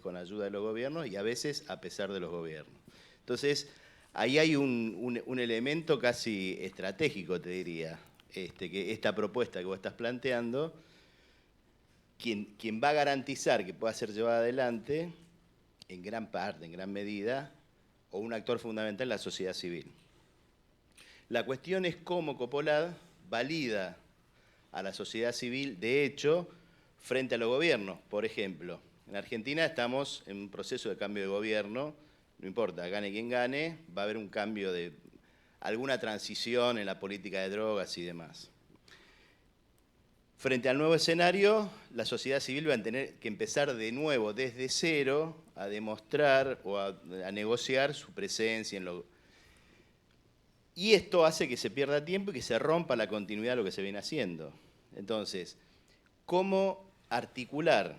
F: con ayuda de los gobiernos y a veces a pesar de los gobiernos. Entonces, ahí hay un elemento casi estratégico, te diría, que esta propuesta que vos estás planteando, quien va a garantizar que pueda ser llevada adelante, en gran parte, en gran medida, o un actor fundamental, la sociedad civil. La cuestión es cómo Copolat valida a la sociedad civil, de hecho, frente a los gobiernos. Por ejemplo, en Argentina estamos en un proceso de cambio de gobierno, no importa, gane quien gane, va a haber un cambio de alguna transición en la política de drogas y demás. Frente al nuevo escenario, la sociedad civil va a tener que empezar de nuevo, desde cero, a demostrar o a negociar su presencia en lo... Y esto hace que se pierda tiempo y que se rompa la continuidad de lo que se viene haciendo. Entonces, ¿cómo articular,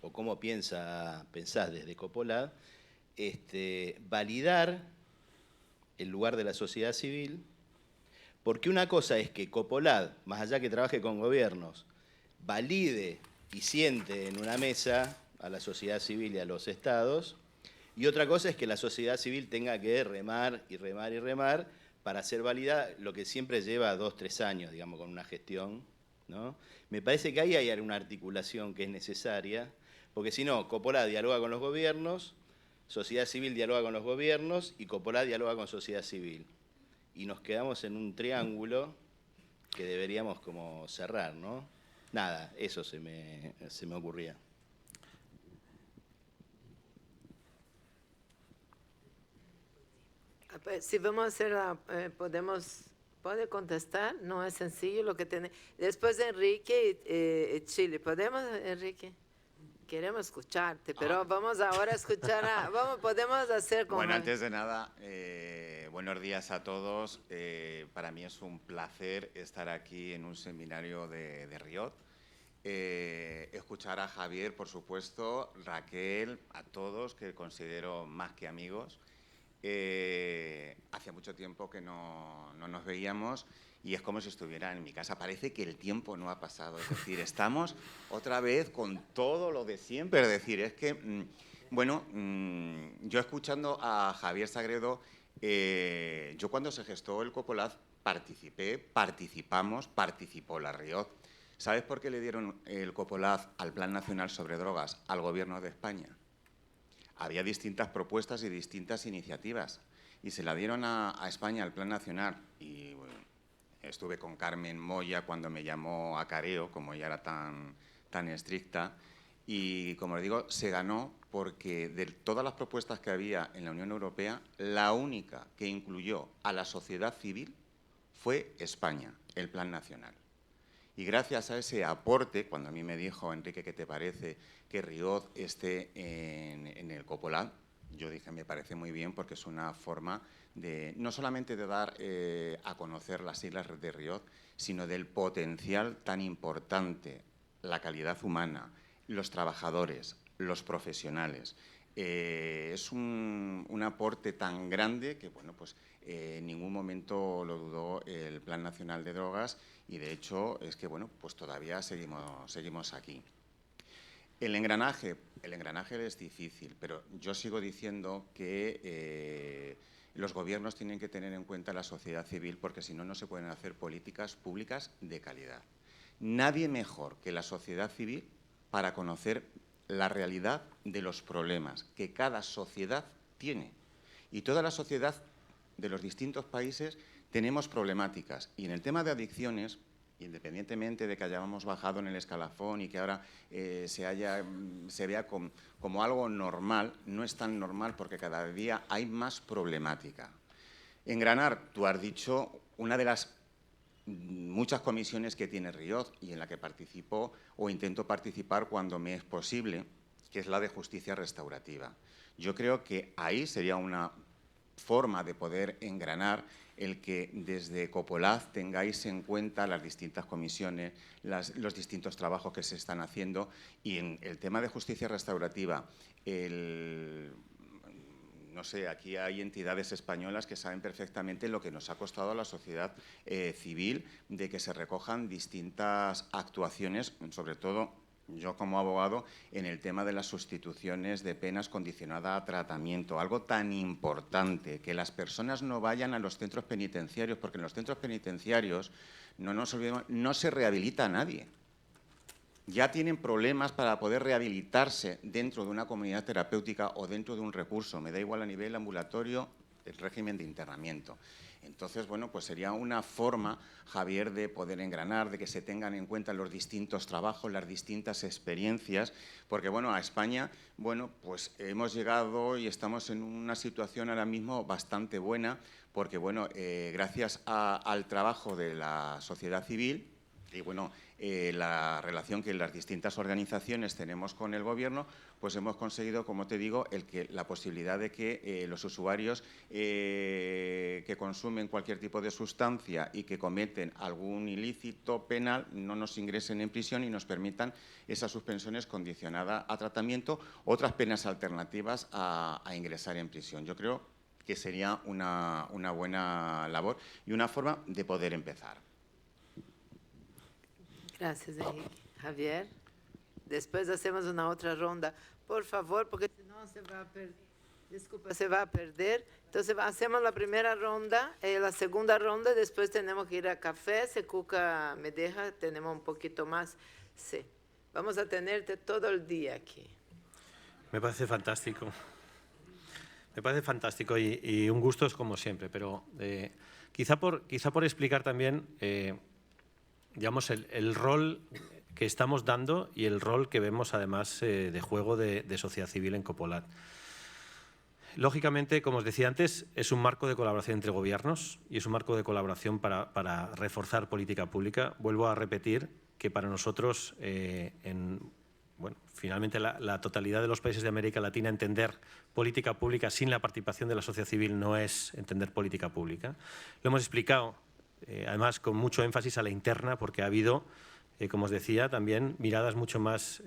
F: o cómo pensás desde Coppolat, validar el lugar de la sociedad civil? Porque una cosa es que Coppolat, más allá que trabaje con gobiernos, valide y siente en una mesa a la sociedad civil y a los estados, y otra cosa es que la sociedad civil tenga que remar y remar y remar para hacer válida lo que siempre lleva 2 o 3 años, digamos, con una gestión, ¿no? Me parece que ahí hay una articulación que es necesaria, porque si no, Coppolat dialoga con los gobiernos, sociedad civil dialoga con los gobiernos y Coppolat dialoga con sociedad civil. Y nos quedamos en un triángulo que deberíamos como cerrar, ¿no? Nada, eso se me ocurría.
A: Si vamos a hacer, puede contestar, no es sencillo lo que tiene. Después de Enrique y Chile, ¿podemos, Enrique? Queremos escucharte, pero vamos ahora a escuchar podemos hacer como...
G: Bueno, antes de nada, buenos días a todos. Para mí es un placer estar aquí en un seminario de Riot. Escuchar a Javier, por supuesto, Raquel, a todos, que considero más que amigos. Hacía mucho tiempo que no nos veíamos y es como si estuviera en mi casa. Parece que el tiempo no ha pasado. Es decir, estamos otra vez con todo lo de siempre. Es decir, es que, bueno, yo escuchando a Javier Sagredo, yo cuando se gestó el Coppolat participó la Riot. ¿Sabes por qué le dieron el Coppolat al Plan Nacional sobre Drogas al Gobierno de España? Había distintas propuestas y distintas iniciativas y se la dieron a España, al Plan Nacional. Y bueno, estuve con Carmen Moya cuando me llamó a careo, como ella era tan estricta, y como le digo, se ganó porque de todas las propuestas que había en la Unión Europea, la única que incluyó a la sociedad civil fue España, el Plan Nacional. Y gracias a ese aporte, cuando a mí me dijo, Enrique, ¿qué te parece que Riot esté en el Coppolat? Yo dije, me parece muy bien porque es una forma de no solamente de dar a conocer las siglas de Riot, sino del potencial tan importante, la calidad humana, los trabajadores, los profesionales. Es un aporte tan grande que, bueno, pues en ningún momento lo dudó el Plan Nacional de Drogas y, de hecho, es que, bueno, pues todavía seguimos aquí. El engranaje es difícil, pero yo sigo diciendo que los gobiernos tienen que tener en cuenta la sociedad civil porque si no, no se pueden hacer políticas públicas de calidad. Nadie mejor que la sociedad civil para conocer la realidad de los problemas que cada sociedad tiene. Y toda la sociedad de los distintos países tenemos problemáticas. Y en el tema de adicciones, independientemente de que hayamos bajado en el escalafón y que ahora se vea como algo normal, no es tan normal porque cada día hay más problemática. Engranar, tú has dicho, una de las muchas comisiones que tiene Riot y en la que participo o intento participar cuando me es posible, que es la de justicia restaurativa. Yo creo que ahí sería una forma de poder engranar el que desde Coppolat tengáis en cuenta las distintas comisiones, los distintos trabajos que se están haciendo y en el tema de justicia restaurativa, no sé, aquí hay entidades españolas que saben perfectamente lo que nos ha costado a la sociedad civil de que se recojan distintas actuaciones, sobre todo yo como abogado, en el tema de las sustituciones de penas condicionadas a tratamiento, algo tan importante, que las personas no vayan a los centros penitenciarios, porque en los centros penitenciarios, no nos olvidemos, no se rehabilita a nadie. Ya tienen problemas para poder rehabilitarse dentro de una comunidad terapéutica o dentro de un recurso, me da igual a nivel ambulatorio, el régimen de internamiento. Entonces, bueno, pues sería una forma, Javier, de poder engranar, de que se tengan en cuenta los distintos trabajos, las distintas experiencias, porque, bueno, a España, bueno, pues hemos llegado y estamos en una situación ahora mismo bastante buena, porque, bueno, gracias al trabajo de la sociedad civil, Y bueno, la relación que las distintas organizaciones tenemos con el Gobierno, pues hemos conseguido, como te digo, la posibilidad de que los usuarios que consumen cualquier tipo de sustancia y que cometen algún ilícito penal no nos ingresen en prisión y nos permitan esas suspensiones condicionadas a tratamiento, otras penas alternativas a ingresar en prisión. Yo creo que sería una buena labor y una forma de poder empezar.
A: Gracias, Enrique. Javier, después hacemos una otra ronda. Por favor, porque si no se va a perder. Disculpa, se va a perder. Entonces hacemos la primera ronda, la segunda ronda, después tenemos que ir a café. Si Cuca me deja, tenemos un poquito más. Sí, vamos a tenerte todo el día aquí.
B: Me parece fantástico. Me parece fantástico y un gusto es como siempre, pero quizá por explicar también digamos, el rol que estamos dando y el rol que vemos además de juego de sociedad civil en Copolat. Lógicamente, como os decía antes, es un marco de colaboración entre gobiernos y es un marco de colaboración para reforzar política pública. Vuelvo a repetir que para nosotros, bueno, finalmente la totalidad de los países de América Latina, entender política pública sin la participación de la sociedad civil no es entender política pública. Lo hemos explicado, además, con mucho énfasis a la interna, porque ha habido, como os decía, también miradas mucho más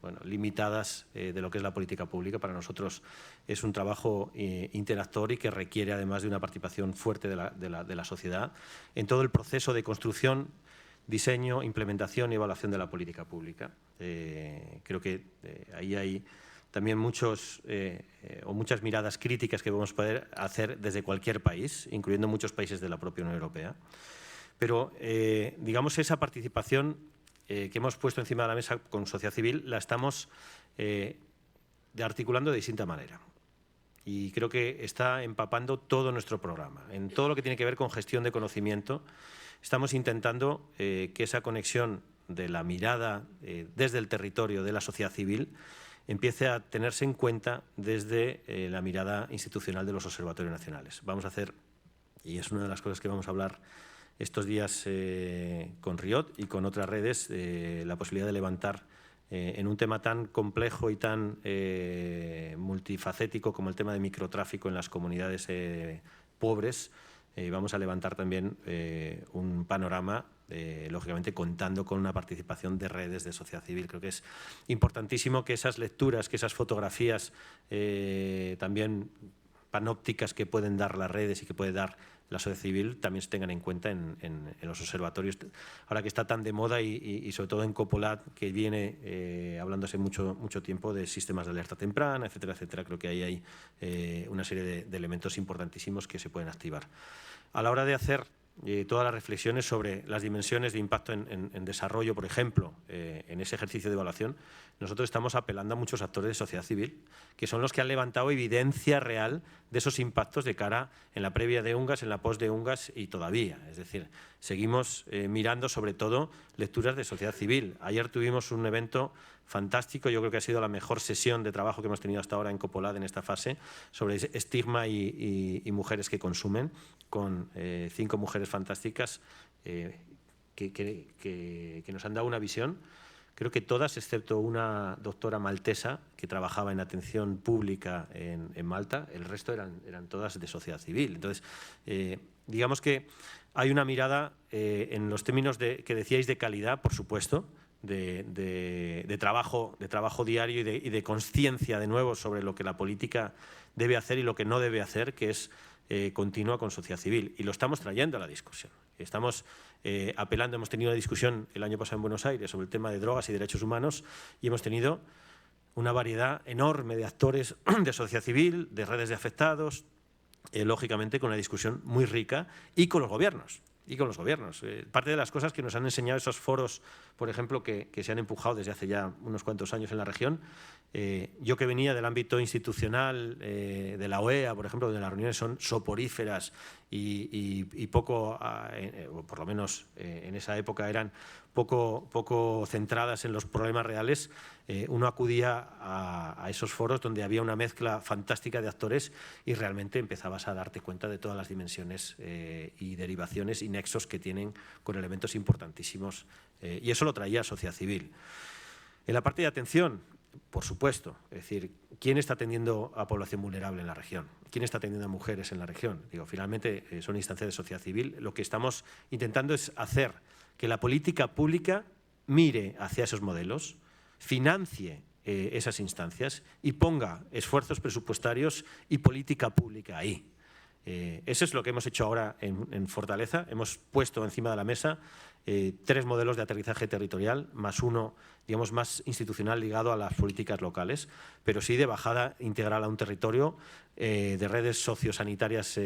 B: bueno, limitadas de lo que es la política pública. Para nosotros es un trabajo interactor y que requiere además de una participación fuerte de la sociedad en todo el proceso de construcción, diseño, implementación y evaluación de la política pública. Creo que ahí hay también muchas miradas críticas que vamos a poder hacer desde cualquier país, incluyendo muchos países de la propia Unión Europea. Pero, digamos, esa participación que hemos puesto encima de la mesa con sociedad civil la estamos articulando de distinta manera. Y creo que está empapando todo nuestro programa. En todo lo que tiene que ver con gestión de conocimiento, estamos intentando que esa conexión de la mirada desde el territorio de la sociedad civil empiece a tenerse en cuenta desde la mirada institucional de los observatorios nacionales. Vamos a hacer, y es una de las cosas que vamos a hablar estos días con Riot y con otras redes, la posibilidad de levantar en un tema tan complejo y tan multifacético como el tema de microtráfico en las comunidades pobres. Vamos a levantar también un panorama, lógicamente contando con una participación de redes de sociedad civil. Creo que es importantísimo que esas lecturas, que esas fotografías también panópticas que pueden dar las redes y que puede dar la sociedad civil también se tengan en cuenta en los observatorios. Ahora que está tan de moda y sobre todo en Copolat, que viene hablándose mucho tiempo de sistemas de alerta temprana, etcétera, etcétera. Creo que ahí hay una serie de elementos importantísimos que se pueden activar. A la hora de hacer todas las reflexiones sobre las dimensiones de impacto en desarrollo, por ejemplo, en ese ejercicio de evaluación, nosotros estamos apelando a muchos actores de sociedad civil, que son los que han levantado evidencia real de esos impactos de cara en la previa de UNGAS, en la post de UNGAS y todavía. Es decir, seguimos mirando sobre todo lecturas de sociedad civil. Ayer tuvimos un evento fantástico, yo creo que ha sido la mejor sesión de trabajo que hemos tenido hasta ahora en Copolat en esta fase, sobre estigma y mujeres que consumen, con 5 mujeres fantásticas que nos han dado una visión. Creo que todas, excepto una doctora maltesa que trabajaba en atención pública en Malta, el resto eran todas de sociedad civil. Entonces, digamos que hay una mirada en los términos que decíais de calidad, por supuesto, de trabajo diario y de conciencia de nuevo sobre lo que la política debe hacer y lo que no debe hacer, que es continua con sociedad civil. Y lo estamos trayendo a la discusión. Estamos apelando, hemos tenido una discusión el año pasado en Buenos Aires sobre el tema de drogas y derechos humanos y hemos tenido una variedad enorme de actores de sociedad civil, de redes de afectados, lógicamente con una discusión muy rica y con los gobiernos. Parte de las cosas que nos han enseñado esos foros, por ejemplo, que se han empujado desde hace ya unos cuantos años en la región, yo que venía del ámbito institucional de la OEA, por ejemplo, donde las reuniones son soporíferas y poco, o por lo menos en esa época eran poco centradas en los problemas reales, uno acudía a esos foros donde había una mezcla fantástica de actores y realmente empezabas a darte cuenta de todas las dimensiones y derivaciones y nexos que tienen con elementos importantísimos, y eso lo traía sociedad civil. En la parte de atención, por supuesto, es decir, ¿quién está atendiendo a población vulnerable en la región? ¿Quién está atendiendo a mujeres en la región? Digo, finalmente son instancias de sociedad civil. Lo que estamos intentando es hacer que la política pública mire hacia esos modelos, financie esas instancias y ponga esfuerzos presupuestarios y política pública ahí. Eso es lo que hemos hecho ahora en Fortaleza. Hemos puesto encima de la mesa 3 modelos de aterrizaje territorial, más uno, digamos, más institucional ligado a las políticas locales, pero sí de bajada integral a un territorio, de redes sociosanitarias.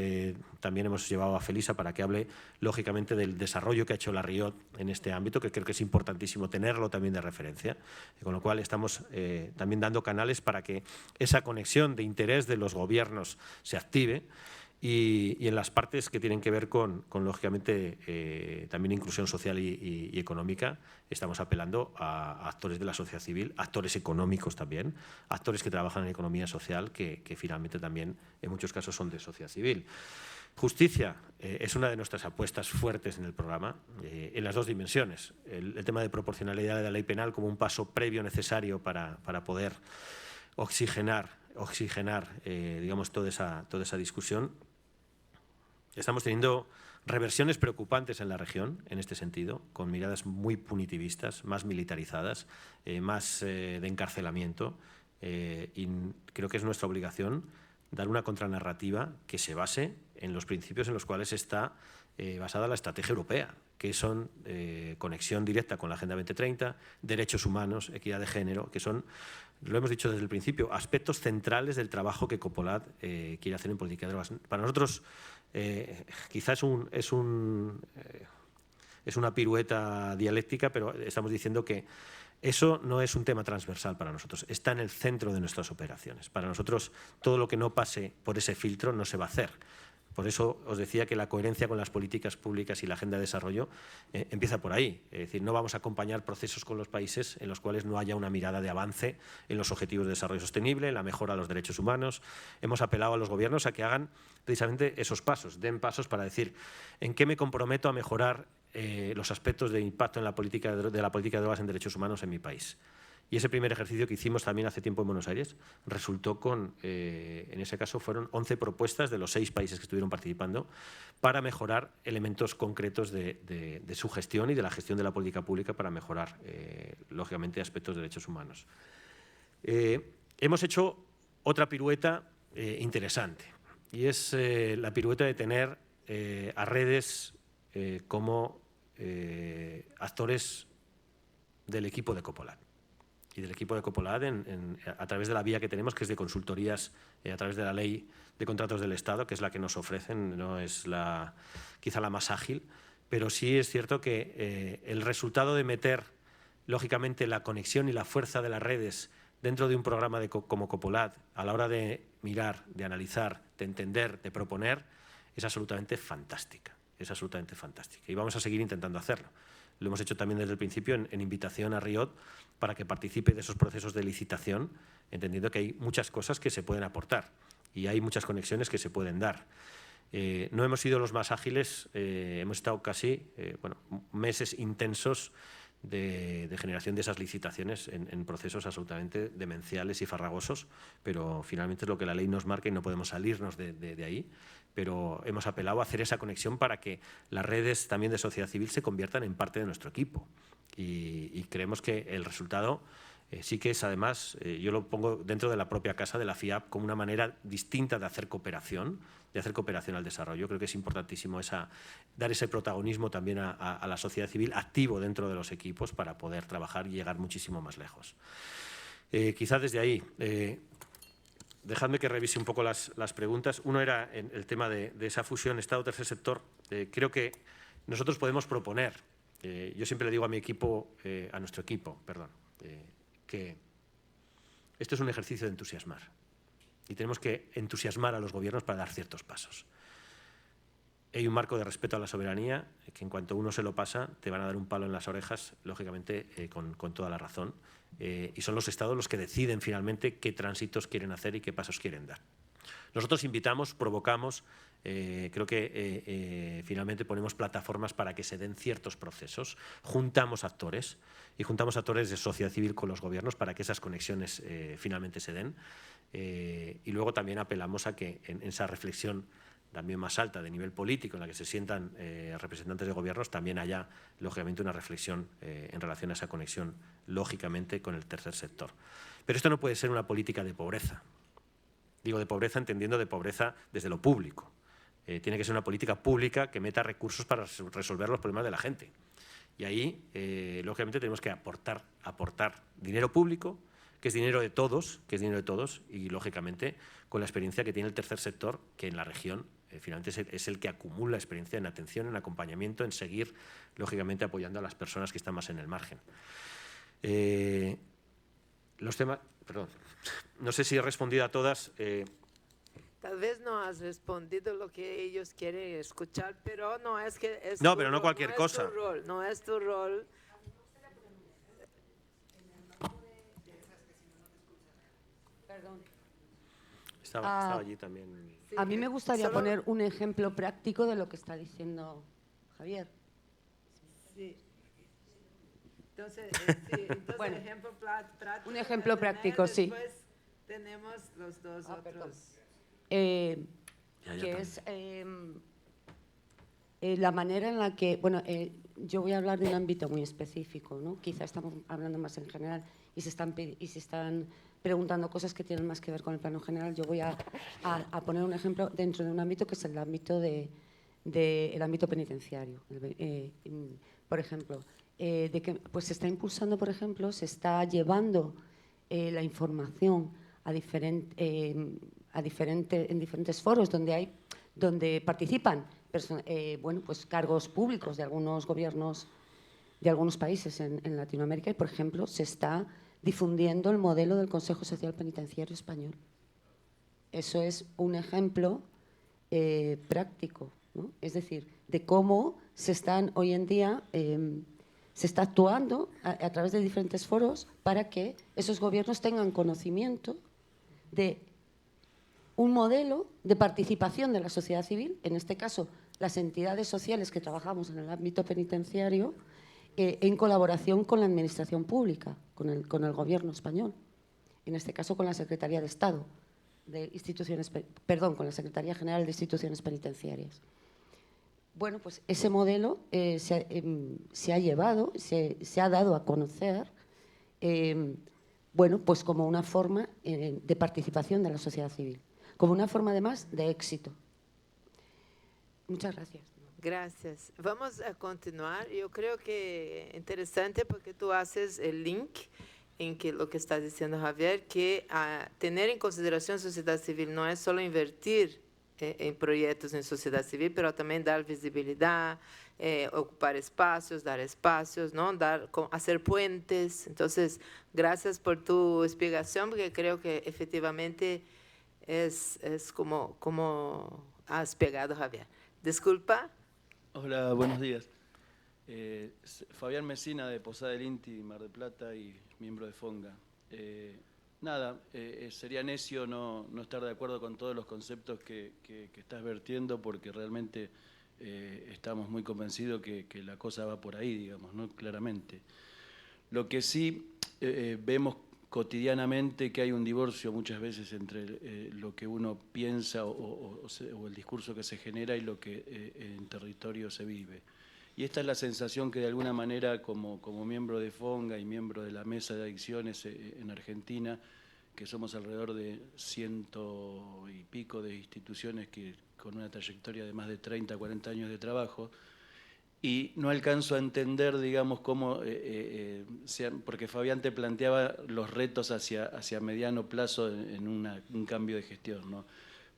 B: También hemos llevado a Felisa para que hable, lógicamente, del desarrollo que ha hecho la Riot en este ámbito, que creo que es importantísimo tenerlo también de referencia, con lo cual estamos también dando canales para que esa conexión de interés de los gobiernos se active. Y en las partes que tienen que ver con lógicamente, también inclusión social y económica, estamos apelando a actores de la sociedad civil, actores económicos también, actores que trabajan en economía social, que finalmente también en muchos casos son de sociedad civil. Justicia es una de nuestras apuestas fuertes en el programa, en las 2 dimensiones. El tema de proporcionalidad de la ley penal como un paso previo necesario para poder oxigenar digamos, toda esa discusión. Estamos teniendo reversiones preocupantes en la región, en este sentido, con miradas muy punitivistas, más militarizadas, más de encarcelamiento. Y creo que es nuestra obligación dar una contranarrativa que se base en los principios en los cuales está basada la estrategia europea, que son conexión directa con la Agenda 2030, derechos humanos, equidad de género, que son, lo hemos dicho desde el principio, aspectos centrales del trabajo que Copolat quiere hacer en política de drogas. Para nosotros, quizás es una pirueta dialéctica, pero estamos diciendo que eso no es un tema transversal para nosotros, está en el centro de nuestras operaciones. Para nosotros, todo lo que no pase por ese filtro no se va a hacer. Por eso os decía que la coherencia con las políticas públicas y la agenda de desarrollo empieza por ahí. Es decir, no vamos a acompañar procesos con los países en los cuales no haya una mirada de avance en los objetivos de desarrollo sostenible, en la mejora de los derechos humanos. Hemos apelado a los gobiernos a que hagan precisamente esos pasos, den pasos para decir en qué me comprometo a mejorar los aspectos de impacto en la política de drogas en derechos humanos en mi país. Y ese primer ejercicio que hicimos también hace tiempo en Buenos Aires resultó con, en ese caso fueron 11 propuestas de los 6 países que estuvieron participando para mejorar elementos concretos de su gestión y de la gestión de la política pública para mejorar, lógicamente, aspectos de derechos humanos. Hemos hecho otra pirueta interesante y es la pirueta de tener a redes como actores del equipo de Copolat. Y del equipo de Copolat a través de la vía que tenemos, que es de consultorías a través de la ley de contratos del Estado, que es la que nos ofrecen, no es quizá la más ágil, pero sí es cierto que el resultado de meter, lógicamente, la conexión y la fuerza de las redes dentro de un programa como Copolat, a la hora de mirar, de analizar, de entender, de proponer, es absolutamente fantástica. Es absolutamente fantástica. Y vamos a seguir intentando hacerlo. Lo hemos hecho también desde el principio en invitación a Riot para que participe de esos procesos de licitación, entendiendo que hay muchas cosas que se pueden aportar y hay muchas conexiones que se pueden dar. No hemos sido los más ágiles, hemos estado casi meses intensos de generación de esas licitaciones en procesos absolutamente demenciales y farragosos, pero finalmente es lo que la ley nos marca y no podemos salirnos de ahí. Pero hemos apelado a hacer esa conexión para que las redes también de sociedad civil se conviertan en parte de nuestro equipo. Y creemos que el resultado sí que es, además, yo lo pongo dentro de la propia casa de la FIAP como una manera distinta de hacer cooperación al desarrollo. Creo que es importantísimo dar ese protagonismo también a la sociedad civil activo dentro de los equipos para poder trabajar y llegar muchísimo más lejos. Quizás desde ahí, dejadme que revise un poco las preguntas. Uno era el tema de esa fusión Estado-tercer sector. Creo que nosotros podemos proponer, yo siempre le digo a mi equipo, a nuestro equipo, perdón, que esto es un ejercicio de entusiasmar y tenemos que entusiasmar a los gobiernos para dar ciertos pasos. Hay un marco de respeto a la soberanía, que en cuanto uno se lo pasa, te van a dar un palo en las orejas, lógicamente, con toda la razón. Y son los Estados los que deciden finalmente qué tránsitos quieren hacer y qué pasos quieren dar. Nosotros invitamos, provocamos, creo que finalmente ponemos plataformas para que se den ciertos procesos, juntamos actores de sociedad civil con los gobiernos para que esas conexiones finalmente se den. Y luego también apelamos a que en esa reflexión también más alta de nivel político, en la que se sientan representantes de gobiernos, también haya, lógicamente, una reflexión en relación a esa conexión, lógicamente, con el tercer sector. Pero esto no puede ser una política de pobreza. Digo de pobreza entendiendo de pobreza desde lo público. Tiene que ser una política pública que meta recursos para resolver los problemas de la gente. Y ahí, lógicamente, tenemos que aportar dinero público, que es dinero de todos, y, lógicamente, con la experiencia que tiene el tercer sector, que en la región finalmente es el que acumula experiencia en atención, en acompañamiento, en seguir, lógicamente, apoyando a las personas que están más en el margen. Los temas... Perdón, no sé si he respondido a todas.
A: Tal vez no has respondido lo que ellos quieren escuchar, pero no es que es
B: No,
A: tu
B: pero no
A: rol,
B: cualquier cosa.
A: Es tu rol, no es tu rol.
H: Perdón.
B: Estaba allí también.
H: A mí me gustaría
A: Solo-
H: poner un ejemplo práctico de lo que está diciendo Javier.
A: Sí. Entonces,
H: Bueno,
A: ejemplo práctico.
H: un ejemplo
A: de tener,
H: práctico, sí.
A: Después tenemos los dos
H: perdón.
A: otros.
B: Ya
H: Que
B: también.
H: es la manera en la que, bueno, yo voy a hablar de un ámbito muy específico, ¿no? Quizá estamos hablando más en general y se están preguntando cosas que tienen más que ver con el plano general. Yo voy a poner un ejemplo dentro de un ámbito que es el ámbito el ámbito penitenciario. Por ejemplo, de que pues se está impulsando, por ejemplo, se está llevando la información en diferentes foros donde participan bueno, pues cargos públicos de algunos gobiernos de algunos países en Latinoamérica y, por ejemplo, se está difundiendo el modelo del Consejo Social Penitenciario Español. Eso es un ejemplo práctico, ¿no? Es decir, de cómo se están hoy en día, se está actuando a través de diferentes foros para que esos gobiernos tengan conocimiento de un modelo de participación de la sociedad civil, en este caso las entidades sociales que trabajamos en el ámbito penitenciario, en colaboración con la administración pública, con el gobierno español, en este caso con la Secretaría de Estado, con la Secretaría General de Instituciones Penitenciarias. Bueno, pues ese modelo se ha llevado, se ha dado a conocer, bueno, pues como una forma de participación de la sociedad civil, como una forma además de éxito. Muchas gracias.
A: Gracias. Vamos a continuar. Yo creo que interesante porque tú haces el link en que lo que está diciendo Javier, que tener en consideración sociedad civil no es solo invertir en proyectos en sociedad civil, pero también dar visibilidad, ocupar espacios, dar espacios, ¿no? Hacer puentes. Entonces, gracias por tu explicación, porque creo que efectivamente es como has pegado, Javier. Disculpa.
I: Hola, buenos días. Fabián Mesina, de Posada del Inti, Mar del Plata, y miembro de FONGA. Sería necio no estar de acuerdo con todos los conceptos que estás vertiendo, porque realmente estamos muy convencidos que la cosa va por ahí, digamos, ¿no? Claramente. Lo que sí vemos cotidianamente que hay un divorcio muchas veces entre lo que uno piensa o el discurso que se genera y lo que en territorio se vive. Y esta es la sensación que de alguna manera como miembro de FONGA y miembro de la Mesa de Adicciones en Argentina, que somos alrededor de 100 y pico de instituciones con una trayectoria de más de 30, 40 años de trabajo, y no alcanzo a entender, digamos, cómo, porque Fabián te planteaba los retos hacia mediano plazo en un cambio de gestión, ¿no?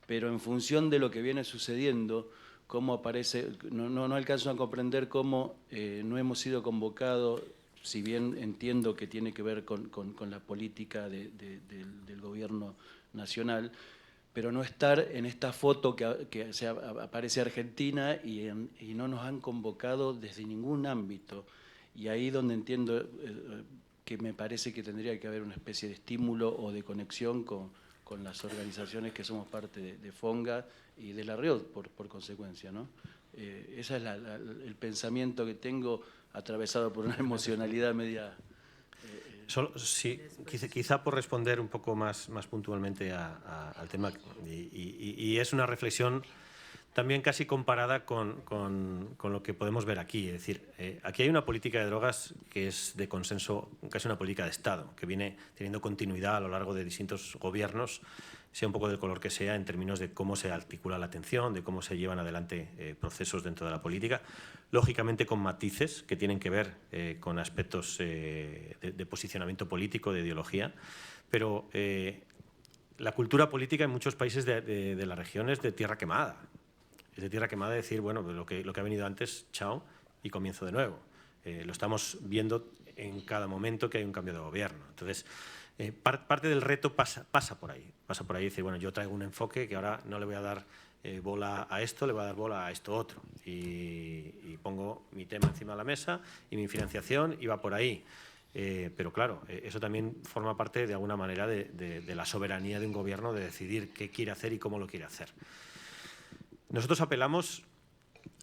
I: Pero en función de lo que viene sucediendo, cómo aparece, no alcanzo a comprender cómo no hemos sido convocados, si bien entiendo que tiene que ver con la política del gobierno nacional, pero no estar en esta foto que aparece Argentina y no nos han convocado desde ningún ámbito. Y ahí donde entiendo que me parece que tendría que haber una especie de estímulo o de conexión con las organizaciones que somos parte de FONGA y de la RIOD, por consecuencia, ¿no? Ese es el pensamiento que tengo, atravesado por una emocionalidad media...
B: Sí, quizá por responder un poco más puntualmente al tema, y es una reflexión también casi comparada con lo que podemos ver aquí. Es decir, aquí hay una política de drogas que es de consenso, casi una política de Estado, que viene teniendo continuidad a lo largo de distintos gobiernos, sea un poco del color que sea, en términos de cómo se articula la atención, de cómo se llevan adelante procesos dentro de la política, lógicamente con matices que tienen que ver con aspectos de posicionamiento político, de ideología, pero la cultura política en muchos países de la región es de tierra quemada. Es de tierra quemada decir, bueno, lo que ha venido antes, chao, y comienzo de nuevo. Lo estamos viendo en cada momento que hay un cambio de gobierno. Entonces, parte del reto pasa por ahí. Pasa por ahí decir, bueno, yo traigo un enfoque que ahora no le voy a dar bola a esto, le voy a dar bola a esto otro. Y pongo mi tema encima de la mesa y mi financiación y va por ahí. Pero claro, eso también forma parte de alguna manera de la soberanía de un gobierno de decidir qué quiere hacer y cómo lo quiere hacer. Nosotros apelamos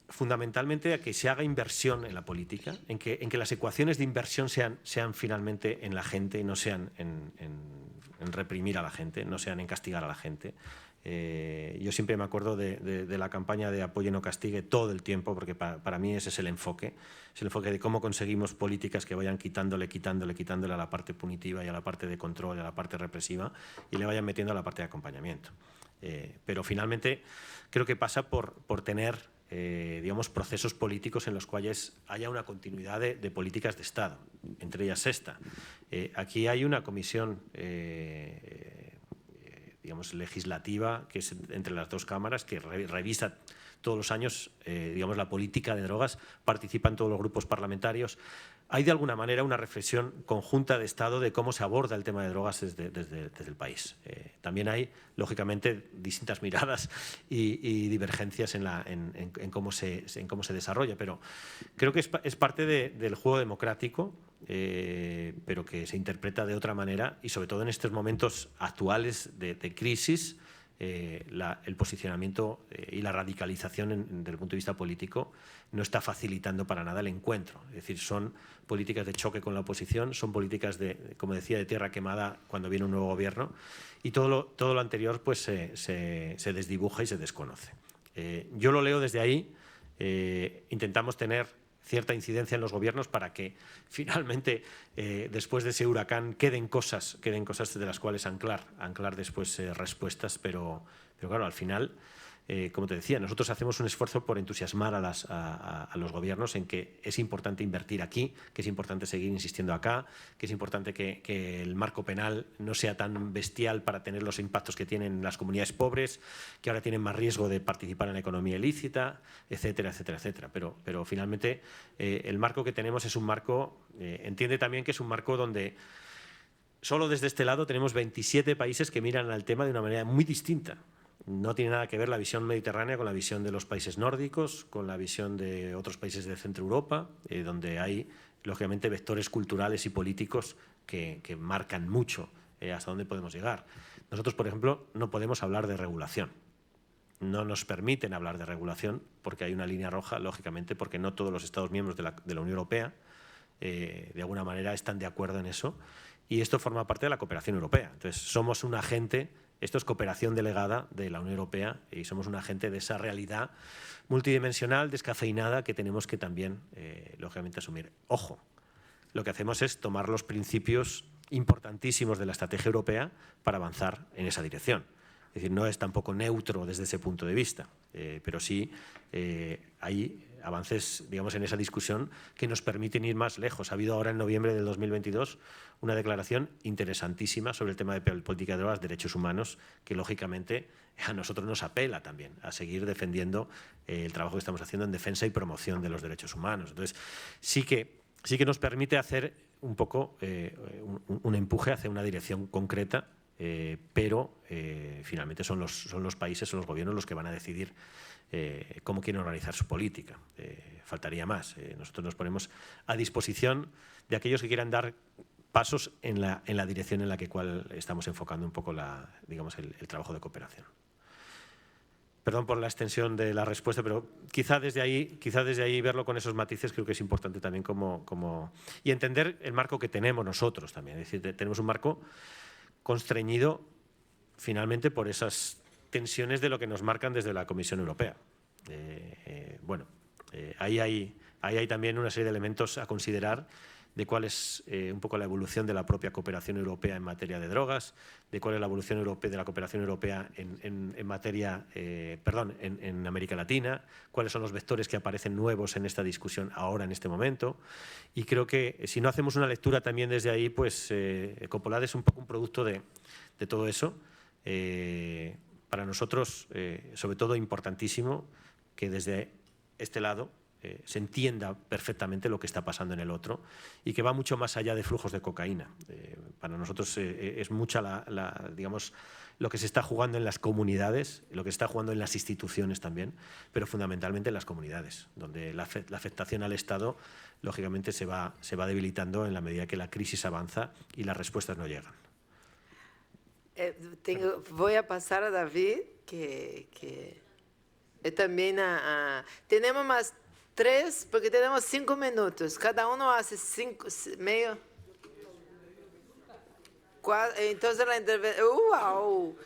B: fundamentalmente a que se haga inversión en la política, en que las ecuaciones de inversión sean finalmente en la gente y no sean en reprimir a la gente, no sean en castigar a la gente. Yo siempre me acuerdo de la campaña de Apoye no castigue todo el tiempo, porque para mí ese es el enfoque de cómo conseguimos políticas que vayan quitándole a la parte punitiva y a la parte de control y a la parte represiva y le vayan metiendo a la parte de acompañamiento. Pero finalmente creo que pasa por tener digamos, procesos políticos en los cuales haya una continuidad de políticas de Estado, entre ellas esta. Aquí hay una comisión digamos, legislativa, que es entre las dos cámaras, que revisa todos los años digamos, la política de drogas, participan todos los grupos parlamentarios. Hay de alguna manera una reflexión conjunta de Estado de cómo se aborda el tema de drogas desde el país. También hay, lógicamente, distintas miradas y divergencias en cómo se desarrolla, pero creo que es parte del juego democrático, pero que se interpreta de otra manera y sobre todo en estos momentos actuales de crisis. El posicionamiento y la radicalización desde el punto de vista político no está facilitando para nada el encuentro. Es decir, son políticas de choque con la oposición, son políticas como decía, de tierra quemada cuando viene un nuevo gobierno y todo lo anterior pues se desdibuja y se desconoce. Yo lo leo desde ahí, intentamos tener cierta incidencia en los gobiernos para que finalmente después de ese huracán queden cosas de las cuales anclar después respuestas, pero claro, al final, como te decía, nosotros hacemos un esfuerzo por entusiasmar a los gobiernos en que es importante invertir aquí, que es importante seguir insistiendo acá, que es importante que el marco penal no sea tan bestial para tener los impactos que tienen las comunidades pobres, que ahora tienen más riesgo de participar en la economía ilícita, etcétera, etcétera, etcétera. Pero finalmente el marco que tenemos es un marco, entiende también que es un marco donde solo desde este lado tenemos 27 países que miran al tema de una manera muy distinta. No tiene nada que ver la visión mediterránea con la visión de los países nórdicos, con la visión de otros países de Centro Europa, donde hay, lógicamente, vectores culturales y políticos que marcan mucho hasta dónde podemos llegar. Nosotros, por ejemplo, no podemos hablar de regulación. No nos permiten hablar de regulación porque hay una línea roja, lógicamente, porque no todos los Estados miembros de la Unión Europea de alguna manera están de acuerdo en eso. Y esto forma parte de la cooperación europea. Entonces, somos un agente. Esto es cooperación delegada de la Unión Europea y somos un agente de esa realidad multidimensional, descafeinada, que tenemos que también, lógicamente, asumir. Ojo, lo que hacemos es tomar los principios importantísimos de la estrategia europea para avanzar en esa dirección. Es decir, no es tampoco neutro desde ese punto de vista, pero sí hay avances, digamos, en esa discusión que nos permiten ir más lejos. Ha habido ahora en noviembre del 2022 una declaración interesantísima sobre el tema de política de drogas, derechos humanos, que lógicamente a nosotros nos apela también a seguir defendiendo el trabajo que estamos haciendo en defensa y promoción de los derechos humanos. Entonces, sí que nos permite hacer un poco un empuje hacia una dirección concreta pero finalmente son los países, son los gobiernos los que van a decidir cómo quieren organizar su política. Faltaría más. Nosotros nos ponemos a disposición de aquellos que quieran dar pasos en la dirección en la que estamos enfocando un poco digamos, el trabajo de cooperación. Perdón por la extensión de la respuesta, pero quizá desde ahí verlo con esos matices creo que es importante también y entender el marco que tenemos nosotros también. Es decir, tenemos un marco constreñido finalmente por esas tensiones de lo que nos marcan desde la Comisión Europea. Ahí hay también una serie de elementos a considerar de cuál es un poco la evolución de la propia cooperación europea en materia de drogas, de cuál es la evolución de la cooperación europea en América Latina, cuáles son los vectores que aparecen nuevos en esta discusión ahora, en este momento. Y creo que si no hacemos una lectura también desde ahí, pues Coppolat es un poco un producto de todo eso. Para nosotros, sobre todo, importantísimo que desde este lado se entienda perfectamente lo que está pasando en el otro y que va mucho más allá de flujos de cocaína. Para nosotros es mucha digamos, lo que se está jugando en las comunidades, lo que se está jugando en las instituciones también, pero fundamentalmente en las comunidades, donde la afectación al Estado, lógicamente, se va debilitando en la medida que la crisis avanza y las respuestas no llegan.
A: Voy a pasar a David, que también tenemos más 3, porque tenemos 5 minutos. Cada uno hace 5, medio. 4, entonces la intervención. ¡Wow!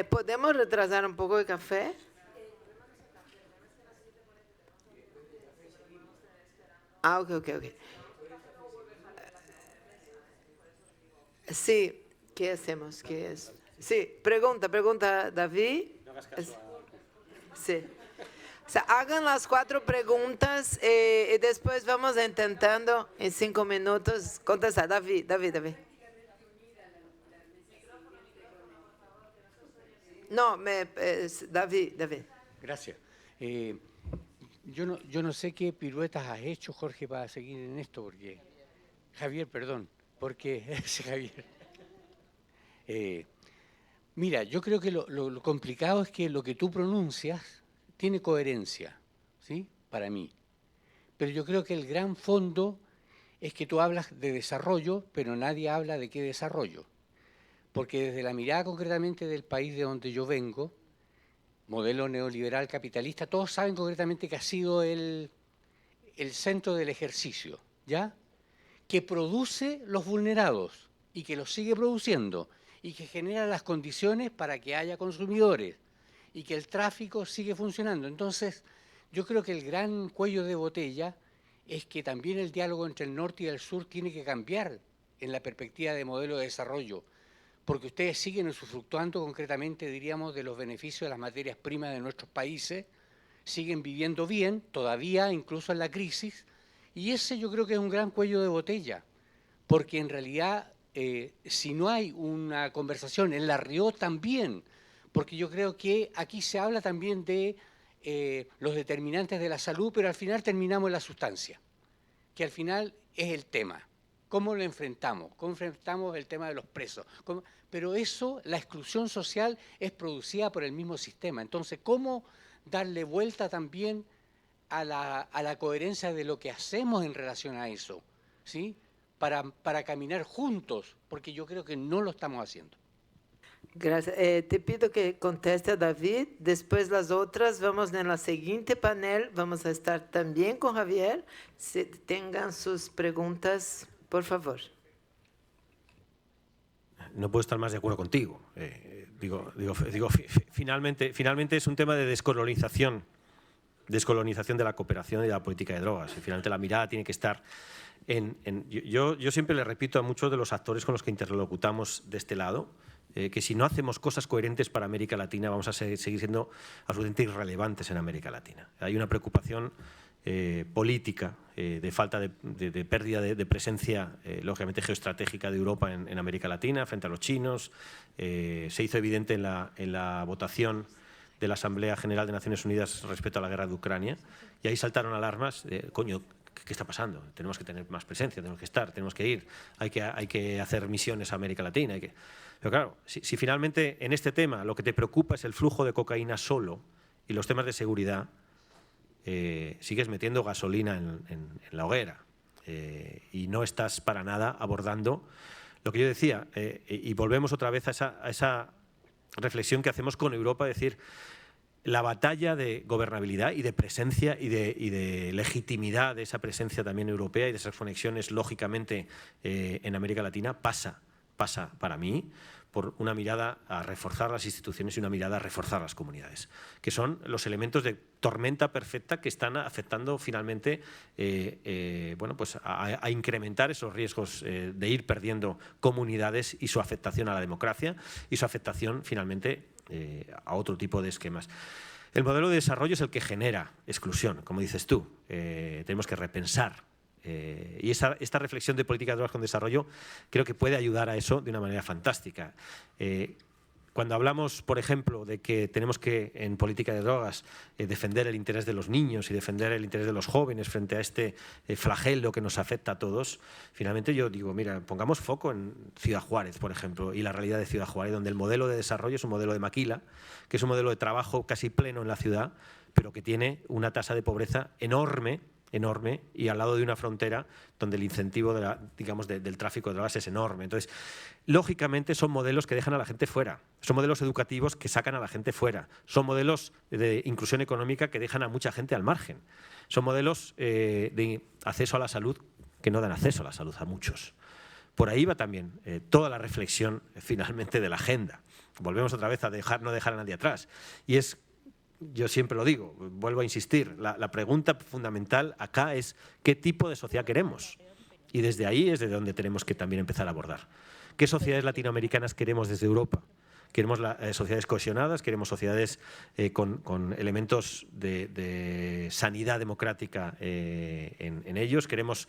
A: ¿Podemos retrasar un poco el café? Ok. Sí, ¿qué hacemos? ¿Qué es? Sí, pregunta, David.
B: No hagas caso
A: Sí. O sea, hagan las 4 preguntas y después vamos intentando en 5 minutos contestar. David. No, David.
J: Gracias. Yo no sé qué piruetas has hecho, Jorge, para seguir en esto, porque... Javier, perdón, porque... Javier. Mira, yo creo que lo complicado es que lo que tú pronuncias tiene coherencia, ¿sí? Para mí. Pero yo creo que el gran fondo es que tú hablas de desarrollo, pero nadie habla de qué desarrollo. Porque desde la mirada concretamente del país de donde yo vengo, modelo neoliberal capitalista, todos saben concretamente que ha sido el centro del ejercicio, ¿ya? Que produce los vulnerados y que los sigue produciendo y que genera las condiciones para que haya consumidores y que el tráfico sigue funcionando. Entonces, yo creo que el gran cuello de botella es que también el diálogo entre el norte y el sur tiene que cambiar en la perspectiva de modelo de desarrollo, porque ustedes siguen usufructuando concretamente, diríamos, de los beneficios de las materias primas de nuestros países, siguen viviendo bien, todavía, incluso en la crisis, y ese yo creo que es un gran cuello de botella, porque en realidad, si no hay una conversación, en la Río también, porque yo creo que aquí se habla también de los determinantes de la salud, pero al final terminamos en la sustancia, que al final es el tema. ¿Cómo lo enfrentamos? ¿Cómo enfrentamos el tema de los presos? Pero eso, la exclusión social, es producida por el mismo sistema. Entonces, ¿cómo darle vuelta también a la coherencia de lo que hacemos en relación a eso? ¿Sí? Para caminar juntos, porque yo creo que no lo estamos haciendo.
A: Gracias. Te pido que conteste a David. Después las otras, vamos en la siguiente panel. Vamos a estar también con Javier. Si tengan sus preguntas, por favor.
B: No puedo estar más de acuerdo contigo. Finalmente es un tema de descolonización de la cooperación y de la política de drogas. Y finalmente la mirada tiene que estar yo siempre le repito a muchos de los actores con los que interlocutamos de este lado, que si no hacemos cosas coherentes para América Latina vamos a seguir siendo absolutamente irrelevantes en América Latina. Hay una preocupación política de falta de pérdida de presencia, lógicamente geoestratégica de Europa en América Latina frente a los chinos. Se hizo evidente en la votación de la Asamblea General de Naciones Unidas respecto a la guerra de Ucrania, y ahí saltaron alarmas. ¿qué está pasando? Tenemos que tener más presencia, tenemos que estar, tenemos que ir, hay que hacer misiones a América Latina. Pero claro, si finalmente en este tema lo que te preocupa es el flujo de cocaína solo y los temas de seguridad, sigues metiendo gasolina en la hoguera y no estás para nada abordando lo que yo decía, y volvemos otra vez a esa reflexión que hacemos con Europa, es decir, la batalla de gobernabilidad y de presencia y de legitimidad de esa presencia también europea y de esas conexiones, lógicamente, en América Latina, pasa para mí por una mirada a reforzar las instituciones y una mirada a reforzar las comunidades, que son los elementos de tormenta perfecta que están afectando finalmente bueno, pues a incrementar esos riesgos de ir perdiendo comunidades y su afectación a la democracia y su afectación finalmente a otro tipo de esquemas. El modelo de desarrollo es el que genera exclusión, como dices tú. Tenemos que repensar. Y esta reflexión de política de drogas con desarrollo creo que puede ayudar a eso de una manera fantástica. Cuando hablamos, por ejemplo, de que tenemos que, en política de drogas, defender el interés de los niños y defender el interés de los jóvenes frente a este flagelo que nos afecta a todos, finalmente yo digo, mira, pongamos foco en Ciudad Juárez, por ejemplo, y la realidad de Ciudad Juárez, donde el modelo de desarrollo es un modelo de maquila, que es un modelo de trabajo casi pleno en la ciudad, pero que tiene una tasa de pobreza enorme y al lado de una frontera donde el incentivo del tráfico de drogas es enorme. Entonces, lógicamente son modelos que dejan a la gente fuera, son modelos educativos que sacan a la gente fuera, son modelos de inclusión económica que dejan a mucha gente al margen, son modelos de acceso a la salud que no dan acceso a la salud a muchos. Por ahí va también toda la reflexión finalmente de la agenda. Volvemos otra vez a no dejar a nadie atrás. Y es, yo siempre lo digo, vuelvo a insistir, la pregunta fundamental acá es ¿qué tipo de sociedad queremos? Y desde ahí es de donde tenemos que también empezar a abordar. ¿Qué sociedades latinoamericanas queremos desde Europa? Queremos sociedades cohesionadas, queremos sociedades con elementos de sanidad democrática en ellos, queremos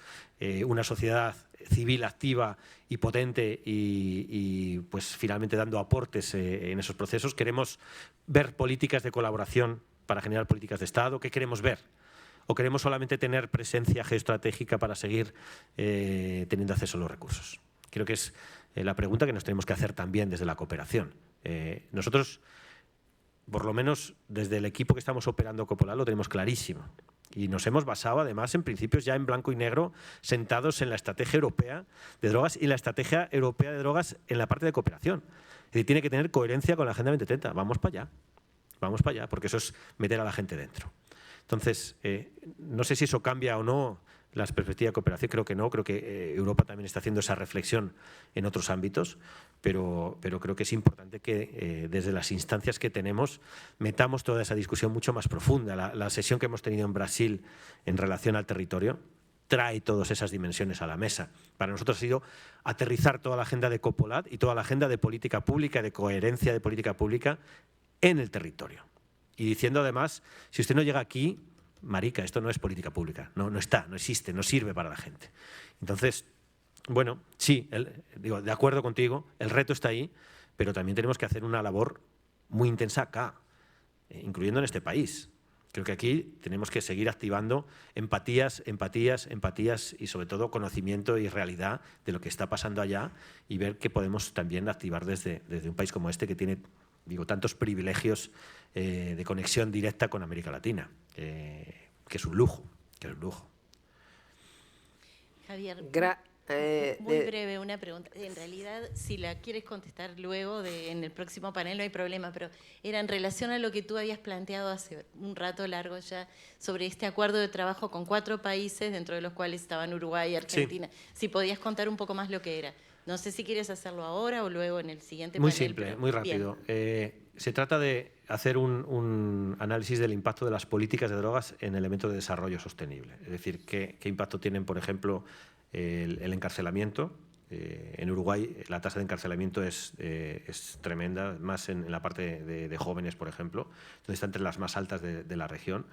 B: una sociedad civil activa y potente y pues finalmente dando aportes en esos procesos. Queremos ver políticas de colaboración para generar políticas de Estado. ¿Qué queremos ver? ¿O queremos solamente tener presencia geoestratégica para seguir teniendo acceso a los recursos? Creo que es la pregunta que nos tenemos que hacer también desde la cooperación. Nosotros, por lo menos desde el equipo que estamos operando Coppolat, lo tenemos clarísimo. Y nos hemos basado, además, en principios ya en blanco y negro, sentados en la estrategia europea de drogas y la estrategia europea de drogas en la parte de cooperación. Es decir, tiene que tener coherencia con la Agenda 2030. Vamos para allá, porque eso es meter a la gente dentro. Entonces, no sé si eso cambia o no las perspectivas de cooperación, creo que no, creo que Europa también está haciendo esa reflexión en otros ámbitos, pero creo que es importante que desde las instancias que tenemos metamos toda esa discusión mucho más profunda. La sesión que hemos tenido en Brasil en relación al territorio trae todas esas dimensiones a la mesa. Para nosotros ha sido aterrizar toda la agenda de Coppolat y toda la agenda de política pública, de coherencia de política pública en el territorio. Y diciendo además, si usted no llega aquí, marica, esto no es política pública, no está, no existe, no sirve para la gente. Entonces, bueno, sí, digo, de acuerdo contigo, el reto está ahí, pero también tenemos que hacer una labor muy intensa acá, incluyendo en este país. Creo que aquí tenemos que seguir activando empatías y sobre todo conocimiento y realidad de lo que está pasando allá y ver qué podemos también activar desde un país como este que tiene, digo, tantos privilegios de conexión directa con América Latina, que es un lujo,
A: Javier,
K: muy breve, una pregunta. En realidad, si la quieres contestar luego en el próximo panel, no hay problema, pero era en relación a lo que tú habías planteado hace un rato largo ya sobre este acuerdo de trabajo con 4 países, dentro de los cuales estaban Uruguay y Argentina. Sí. Si podías contar un poco más lo que era. No sé si quieres hacerlo ahora o luego en el siguiente panel.
B: Muy simple, muy rápido. Se trata de hacer un análisis del impacto de las políticas de drogas en elementos de desarrollo sostenible. Es decir, qué impacto tienen, por ejemplo, el encarcelamiento. En Uruguay la tasa de encarcelamiento es tremenda, más en la parte de jóvenes, por ejemplo, donde está entre las más altas de la región.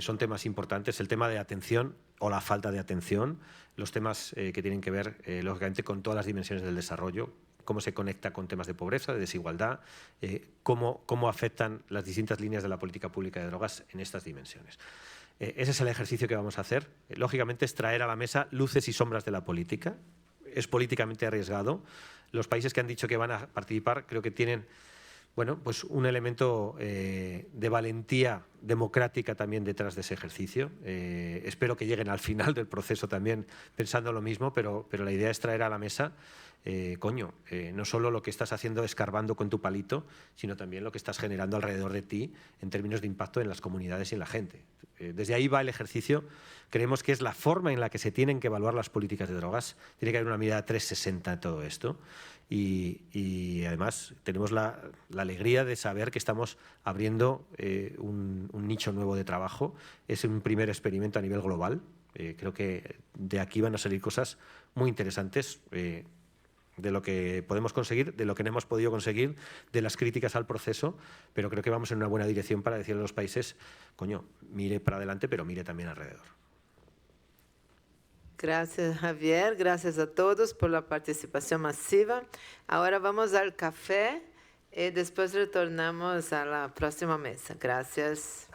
B: Son temas importantes, el tema de atención o la falta de atención, los temas que tienen que ver, lógicamente, con todas las dimensiones del desarrollo, cómo se conecta con temas de pobreza, de desigualdad, cómo afectan las distintas líneas de la política pública de drogas en estas dimensiones. Ese es el ejercicio que vamos a hacer. Lógicamente es traer a la mesa luces y sombras de la política. Es políticamente arriesgado. Los países que han dicho que van a participar creo que tienen, bueno, pues un elemento de valentía democrática también detrás de ese ejercicio. Espero que lleguen al final del proceso también pensando lo mismo, pero la idea es traer a la mesa, no solo lo que estás haciendo escarbando con tu palito, sino también lo que estás generando alrededor de ti en términos de impacto en las comunidades y en la gente. Desde ahí va el ejercicio. Creemos que es la forma en la que se tienen que evaluar las políticas de drogas. Tiene que haber una mirada 360 en todo esto. Y además tenemos la alegría de saber que estamos abriendo un nicho nuevo de trabajo. Es un primer experimento a nivel global. Creo que de aquí van a salir cosas muy interesantes de lo que podemos conseguir, de lo que no hemos podido conseguir, de las críticas al proceso, pero creo que vamos en una buena dirección para decirle a los países, coño, mire para adelante, pero mire también alrededor.
A: Gracias, Javier. Gracias a todos por la participación masiva. Ahora vamos al café y después retornamos a la próxima mesa. Gracias.